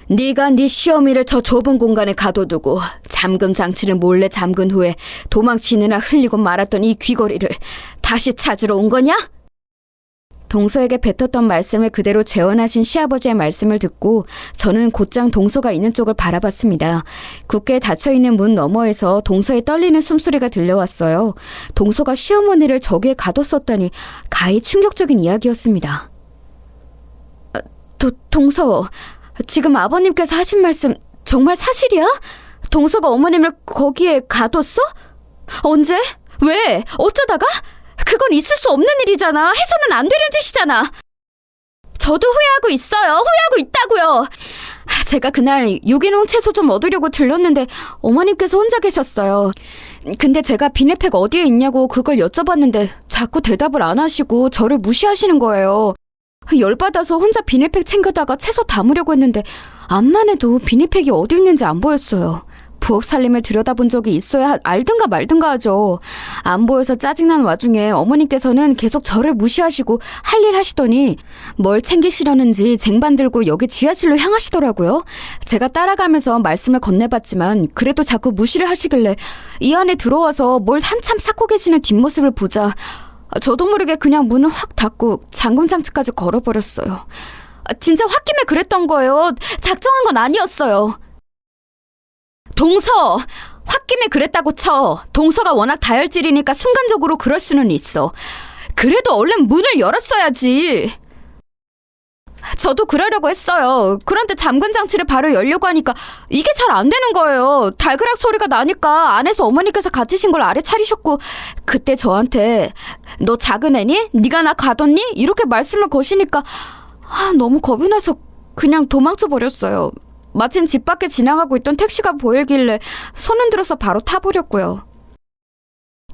네가 네 시어미를 저 좁은 공간에 가둬두고 잠금 장치를 몰래 잠근 후에 도망치느라 흘리고 말았던 이 귀걸이를 다시 찾으러 온 거냐? 동서에게 뱉었던 말씀을 그대로 재현하신 시아버지의 말씀을 듣고 저는 곧장 동서가 있는 쪽을 바라봤습니다. 굳게 닫혀있는 문 너머에서 동서의 떨리는 숨소리가 들려왔어요. 동서가 시어머니를 저기에 가뒀었다니 가히 충격적인 이야기였습니다. 동서, 지금 아버님께서 하신 말씀 정말 사실이야? 동서가 어머님을 거기에 가뒀어? 언제? 왜? 어쩌다가? 그건 있을 수 없는 일이잖아. 해서는 안 되는 짓이잖아. 저도 후회하고 있어요. 후회하고 있다고요. 제가 그날 유기농 채소 좀 얻으려고 들렀는데 어머님께서 혼자 계셨어요. 근데 제가 비닐팩 어디에 있냐고 그걸 여쭤봤는데 자꾸 대답을 안 하시고 저를 무시하시는 거예요. 열받아서 혼자 비닐팩 챙겨다가 채소 담으려고 했는데 암만 해도 비닐팩이 어디 있는지 안 보였어요. 부엌 살림을 들여다본 적이 있어야 알든가 말든가 하죠. 안 보여서 짜증난 와중에 어머니께서는 계속 저를 무시하시고 할 일 하시더니 뭘 챙기시려는지 쟁반 들고 여기 지하실로 향하시더라고요. 제가 따라가면서 말씀을 건네봤지만 그래도 자꾸 무시를 하시길래 이 안에 들어와서 뭘 한참 찾고 계시는 뒷모습을 보자 저도 모르게 그냥 문을 확 닫고 잠금 장치까지 걸어버렸어요. 진짜 홧김에 그랬던 거예요. 작정한 건 아니었어요. 동서! 홧김에 그랬다고 쳐. 동서가 워낙 다혈질이니까 순간적으로 그럴 수는 있어. 그래도 얼른 문을 열었어야지. 저도 그러려고 했어요. 그런데 잠근 장치를 바로 열려고 하니까 이게 잘 안 되는 거예요. 달그락 소리가 나니까 안에서 어머니께서 갇히신 걸 아래 차리셨고 그때 저한테 너 작은 애니? 네가 나 가뒀니? 이렇게 말씀을 거시니까 너무 겁이 나서 그냥 도망쳐 버렸어요. 마침 집 밖에 지나가고 있던 택시가 보이길래 손 흔들어서 바로 타버렸고요.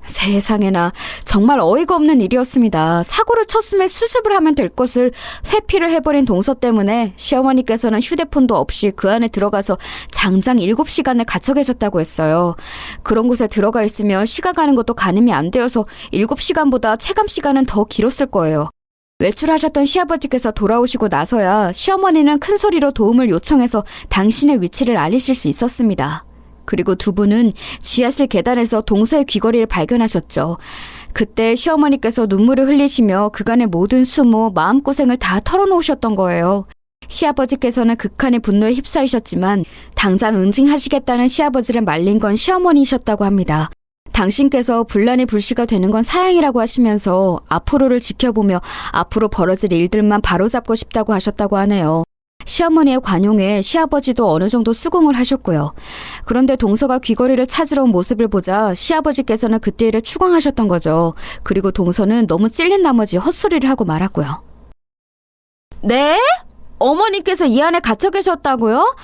세상에나 정말 어이가 없는 일이었습니다. 사고를 쳤음에 수습을 하면 될 것을 회피를 해버린 동서 때문에 시어머니께서는 휴대폰도 없이 그 안에 들어가서 장장 7시간을 갇혀 계셨다고 했어요. 그런 곳에 들어가 있으면 시간 가는 것도 가늠이 안 되어서 7시간보다 체감 시간은 더 길었을 거예요. 외출하셨던 시아버지께서 돌아오시고 나서야 시어머니는 큰 소리로 도움을 요청해서 당신의 위치를 알리실 수 있었습니다. 그리고 두 분은 지하실 계단에서 동서의 귀걸이를 발견하셨죠. 그때 시어머니께서 눈물을 흘리시며 그간의 모든 수모, 마음고생을 다 털어놓으셨던 거예요. 시아버지께서는 극한의 분노에 휩싸이셨지만 당장 응징하시겠다는 시아버지를 말린 건 시어머니이셨다고 합니다. 당신께서 분란이 불씨가 되는 건 사양이라고 하시면서 앞으로를 지켜보며 앞으로 벌어질 일들만 바로잡고 싶다고 하셨다고 하네요. 시어머니의 관용에 시아버지도 어느 정도 수긍을 하셨고요. 그런데 동서가 귀걸이를 찾으러 온 모습을 보자 시아버지께서는 그때 일을 추궁하셨던 거죠. 그리고 동서는 너무 찔린 나머지 헛소리를 하고 말았고요. 네? 어머니께서 이 안에 갇혀 계셨다고요?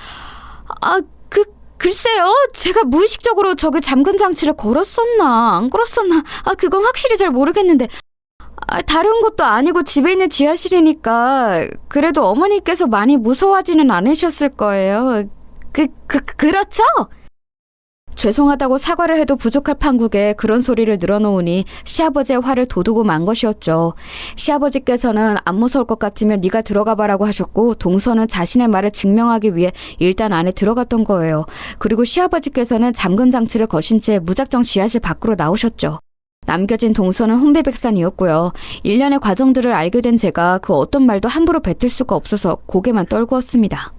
글쎄요. 제가 무의식적으로 저기 잠근 장치를 걸었었나 안 걸었었나 그건 확실히 잘 모르겠는데 다른 것도 아니고 집에 있는 지하실이니까 그래도 어머니께서 많이 무서워하지는 않으셨을 거예요. 그렇죠? 죄송하다고 사과를 해도 부족할 판국에 그런 소리를 늘어놓으니 시아버지의 화를 돋우고 만 것이었죠. 시아버지께서는 안 무서울 것 같으면 네가 들어가 봐라고 하셨고 동서는 자신의 말을 증명하기 위해 일단 안에 들어갔던 거예요. 그리고 시아버지께서는 잠근 장치를 거신 채 무작정 지하실 밖으로 나오셨죠. 남겨진 동서는 혼비백산이었고요. 일련의 과정들을 알게 된 제가 그 어떤 말도 함부로 뱉을 수가 없어서 고개만 떨구었습니다.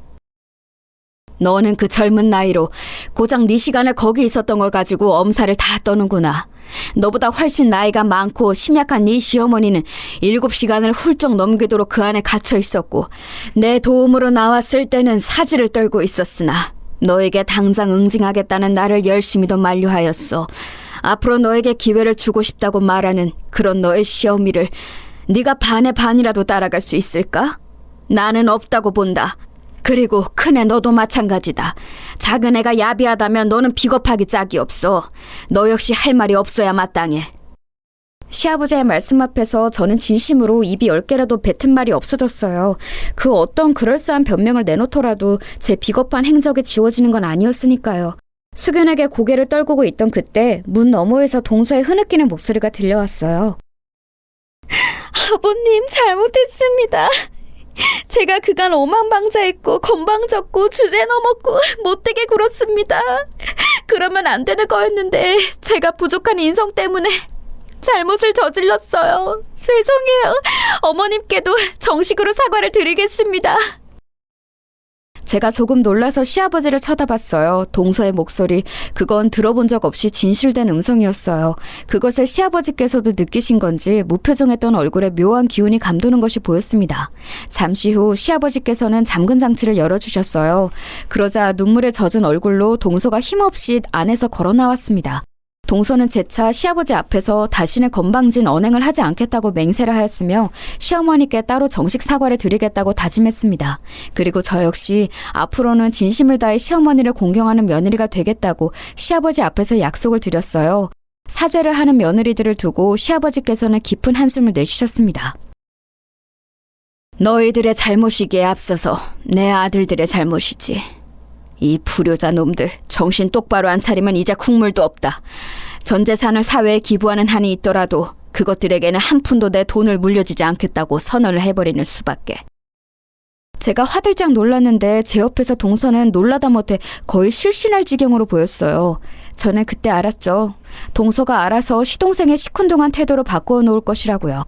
너는 그 젊은 나이로 고작 네 시간을 거기 있었던 걸 가지고 엄살을 다 떠는구나. 너보다 훨씬 나이가 많고 심약한 네 시어머니는 7시간을 훌쩍 넘기도록 그 안에 갇혀 있었고 내 도움으로 나왔을 때는 사지를 떨고 있었으나 너에게 당장 응징하겠다는 나를 열심히 더 만류하였어. 앞으로 너에게 기회를 주고 싶다고 말하는 그런 너의 시어미를 네가 반의 반이라도 따라갈 수 있을까? 나는 없다고 본다. 그리고 큰애 너도 마찬가지다. 작은 애가 야비하다면 너는 비겁하기 짝이 없어. 너 역시 할 말이 없어야 마땅해. 시아버지의 말씀 앞에서 저는 진심으로 입이 10개라도 뱉은 말이 없어졌어요. 그 어떤 그럴싸한 변명을 내놓더라도 제 비겁한 행적이 지워지는 건 아니었으니까요. 숙연하게 고개를 떨구고 있던 그때 문 너머에서 동서의 흐느끼는 목소리가 들려왔어요. 아버님, 잘못했습니다. 제가 그간 오만방자했고 건방졌고 주제 넘었고 못되게 굴었습니다. 그러면 안 되는 거였는데 제가 부족한 인성 때문에 잘못을 저질렀어요. 죄송해요. 어머님께도 정식으로 사과를 드리겠습니다. 제가 조금 놀라서 시아버지를 쳐다봤어요. 동서의 목소리, 그건 들어본 적 없이 진실된 음성이었어요. 그것을 시아버지께서도 느끼신 건지 무표정했던 얼굴에 묘한 기운이 감도는 것이 보였습니다. 잠시 후 시아버지께서는 잠근 장치를 열어주셨어요. 그러자 눈물에 젖은 얼굴로 동서가 힘없이 안에서 걸어 나왔습니다. 동서는 재차 시아버지 앞에서 다시는 건방진 언행을 하지 않겠다고 맹세를 하였으며 시어머니께 따로 정식 사과를 드리겠다고 다짐했습니다. 그리고 저 역시 앞으로는 진심을 다해 시어머니를 공경하는 며느리가 되겠다고 시아버지 앞에서 약속을 드렸어요. 사죄를 하는 며느리들을 두고 시아버지께서는 깊은 한숨을 내쉬셨습니다. 너희들의 잘못이기에 앞서서 내 아들들의 잘못이지. 이 불효자 놈들 정신 똑바로 안 차리면 이제 국물도 없다. 전 재산을 사회에 기부하는 한이 있더라도 그것들에게는 한 푼도 내 돈을 물려주지 않겠다고 선언을 해버리는 수밖에. 제가 화들짝 놀랐는데 제 옆에서 동서는 놀라다 못해 거의 실신할 지경으로 보였어요. 저는 그때 알았죠. 동서가 알아서 시동생의 시큰둥한 태도로 바꾸어 놓을 것이라고요.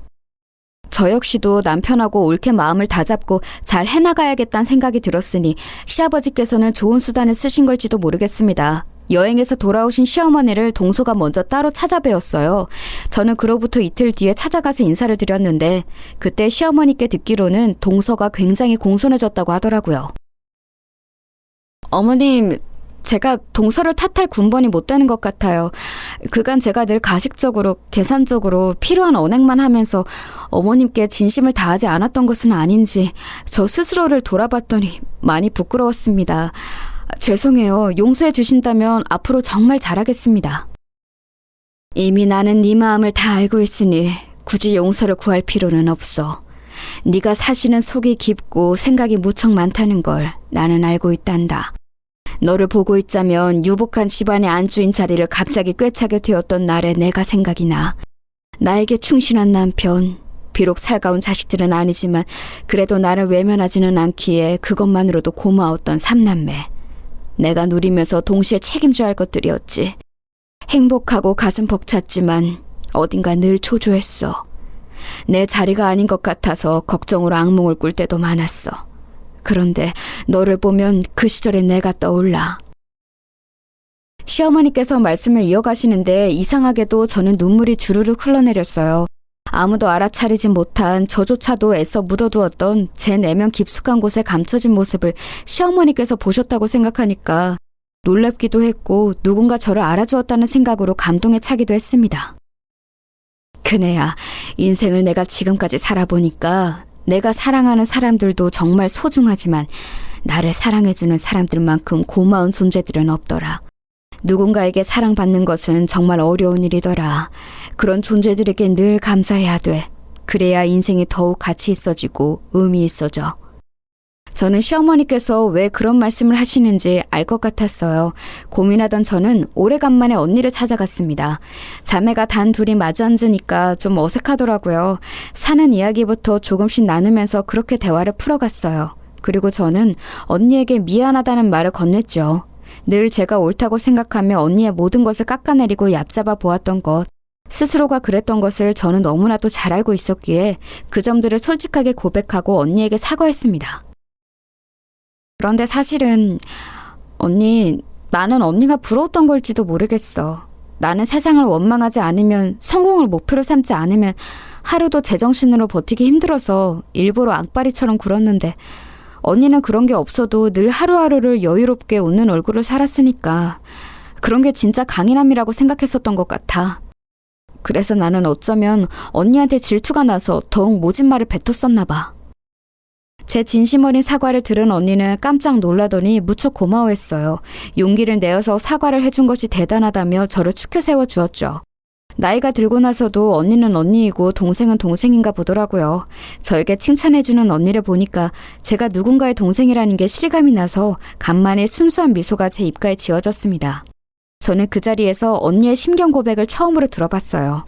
저 역시도 남편하고 옳게 마음을 다잡고 잘 해나가야겠다는 생각이 들었으니 시아버지께서는 좋은 수단을 쓰신 걸지도 모르겠습니다. 여행에서 돌아오신 시어머니를 동서가 먼저 따로 찾아뵈었어요. 저는 그로부터 이틀 뒤에 찾아가서 인사를 드렸는데 그때 시어머니께 듣기로는 동서가 굉장히 공손해졌다고 하더라고요. 어머님, 제가 동서를 탓할 군번이 못 되는 것 같아요. 그간 제가 늘 가식적으로 계산적으로 필요한 언행만 하면서 어머님께 진심을 다하지 않았던 것은 아닌지 저 스스로를 돌아봤더니 많이 부끄러웠습니다. 죄송해요. 용서해 주신다면 앞으로 정말 잘하겠습니다. 이미 나는 네 마음을 다 알고 있으니 굳이 용서를 구할 필요는 없어. 네가 사시는 속이 깊고 생각이 무척 많다는 걸 나는 알고 있단다. 너를 보고 있자면 유복한 집안의 안주인 자리를 갑자기 꿰차게 되었던 날에 내가 생각이 나. 나에게 충실한 남편, 비록 살가운 자식들은 아니지만 그래도 나를 외면하지는 않기에 그것만으로도 고마웠던 삼남매. 내가 누리면서 동시에 책임져야 할 것들이었지. 행복하고 가슴 벅찼지만 어딘가 늘 초조했어. 내 자리가 아닌 것 같아서 걱정으로 악몽을 꿀 때도 많았어. 그런데 너를 보면 그 시절의 내가 떠올라. 시어머니께서 말씀을 이어가시는데 이상하게도 저는 눈물이 주르륵 흘러내렸어요. 아무도 알아차리지 못한 저조차도 애써 묻어두었던 제 내면 깊숙한 곳에 감춰진 모습을 시어머니께서 보셨다고 생각하니까 놀랍기도 했고 누군가 저를 알아주었다는 생각으로 감동에 차기도 했습니다. 그네야, 인생을 내가 지금까지 살아보니까 내가 사랑하는 사람들도 정말 소중하지만 나를 사랑해주는 사람들만큼 고마운 존재들은 없더라. 누군가에게 사랑받는 것은 정말 어려운 일이더라. 그런 존재들에게 늘 감사해야 돼. 그래야 인생이 더욱 가치 있어지고 의미 있어져. 저는 시어머니께서 왜 그런 말씀을 하시는지 알 것 같았어요. 고민하던 저는 오래간만에 언니를 찾아갔습니다. 자매가 단 둘이 마주 앉으니까 좀 어색하더라고요. 사는 이야기부터 조금씩 나누면서 그렇게 대화를 풀어갔어요. 그리고 저는 언니에게 미안하다는 말을 건넸죠. 늘 제가 옳다고 생각하며 언니의 모든 것을 깎아내리고 얕잡아 보았던 것. 스스로가 그랬던 것을 저는 너무나도 잘 알고 있었기에 그 점들을 솔직하게 고백하고 언니에게 사과했습니다. 그런데 사실은 언니, 나는 언니가 부러웠던 걸지도 모르겠어. 나는 세상을 원망하지 않으면, 성공을 목표로 삼지 않으면 하루도 제정신으로 버티기 힘들어서 일부러 악바리처럼 굴었는데 언니는 그런 게 없어도 늘 하루하루를 여유롭게 웃는 얼굴을 살았으니까 그런 게 진짜 강인함이라고 생각했었던 것 같아. 그래서 나는 어쩌면 언니한테 질투가 나서 더욱 모진 말을 뱉었었나 봐. 제 진심 어린 사과를 들은 언니는 깜짝 놀라더니 무척 고마워했어요. 용기를 내어서 사과를 해준 것이 대단하다며 저를 축켜 세워주었죠. 나이가 들고 나서도 언니는 언니이고 동생은 동생인가 보더라고요. 저에게 칭찬해주는 언니를 보니까 제가 누군가의 동생이라는 게 실감이 나서 간만에 순수한 미소가 제 입가에 지어졌습니다. 저는 그 자리에서 언니의 심경 고백을 처음으로 들어봤어요.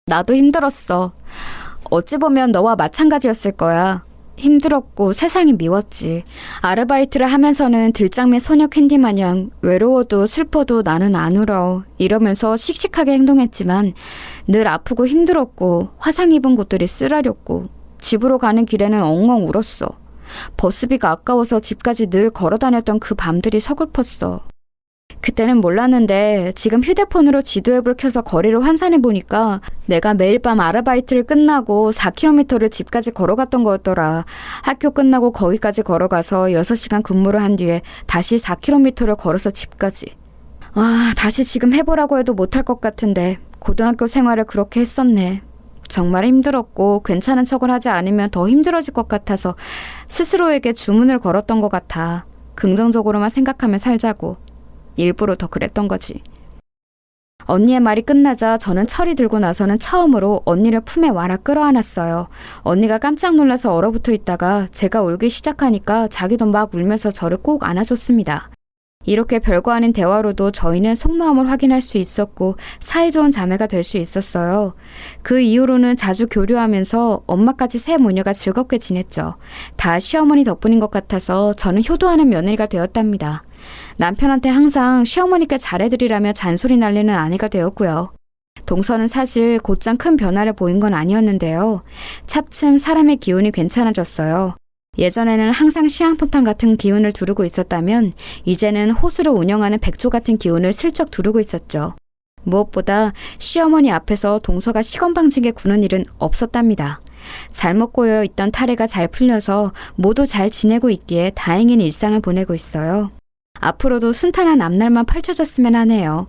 나도 힘들었어. 어찌 보면 너와 마찬가지였을 거야. 힘들었고 세상이 미웠지. 아르바이트를 하면서는 들장맨 소녀 캔디 마냥 외로워도 슬퍼도 나는 안 울어 이러면서 씩씩하게 행동했지만 늘 아프고 힘들었고 화상 입은 곳들이 쓰라렸고 집으로 가는 길에는 엉엉 울었어. 버스비가 아까워서 집까지 늘 걸어 다녔던 그 밤들이 서글펐어. 그때는 몰랐는데 지금 휴대폰으로 지도앱을 켜서 거리를 환산해보니까 내가 매일 밤 아르바이트를 끝나고 4km를 집까지 걸어갔던 거였더라. 학교 끝나고 거기까지 걸어가서 6시간 근무를 한 뒤에 다시 4km를 걸어서 집까지. 와, 다시 지금 해보라고 해도 못할 것 같은데 고등학교 생활을 그렇게 했었네. 정말 힘들었고 괜찮은 척을 하지 않으면 더 힘들어질 것 같아서 스스로에게 주문을 걸었던 것 같아. 긍정적으로만 생각하며 살자고. 일부러 더 그랬던 거지. 언니의 말이 끝나자 저는 철이 들고 나서는 처음으로 언니를 품에 와라 끌어안았어요. 언니가 깜짝 놀라서 얼어붙어 있다가 제가 울기 시작하니까 자기도 막 울면서 저를 꼭 안아줬습니다. 이렇게 별거 아닌 대화로도 저희는 속마음을 확인할 수 있었고 사이좋은 자매가 될 수 있었어요. 그 이후로는 자주 교류하면서 엄마까지 세 모녀가 즐겁게 지냈죠. 다 시어머니 덕분인 것 같아서 저는 효도하는 며느리가 되었답니다. 남편한테 항상 시어머니께 잘해드리라며 잔소리 날리는 아내가 되었고요. 동서는 사실 곧장 큰 변화를 보인 건 아니었는데요. 차츰 사람의 기운이 괜찮아졌어요. 예전에는 항상 시향폭탄 같은 기운을 두르고 있었다면 이제는 호수를 운영하는 백조 같은 기운을 슬쩍 두르고 있었죠. 무엇보다 시어머니 앞에서 동서가 시건방지게 구는 일은 없었답니다. 잘못 꼬여 있던 탈해가 잘 풀려서 모두 잘 지내고 있기에 다행인 일상을 보내고 있어요. 앞으로도 순탄한 앞날만 펼쳐졌으면 하네요.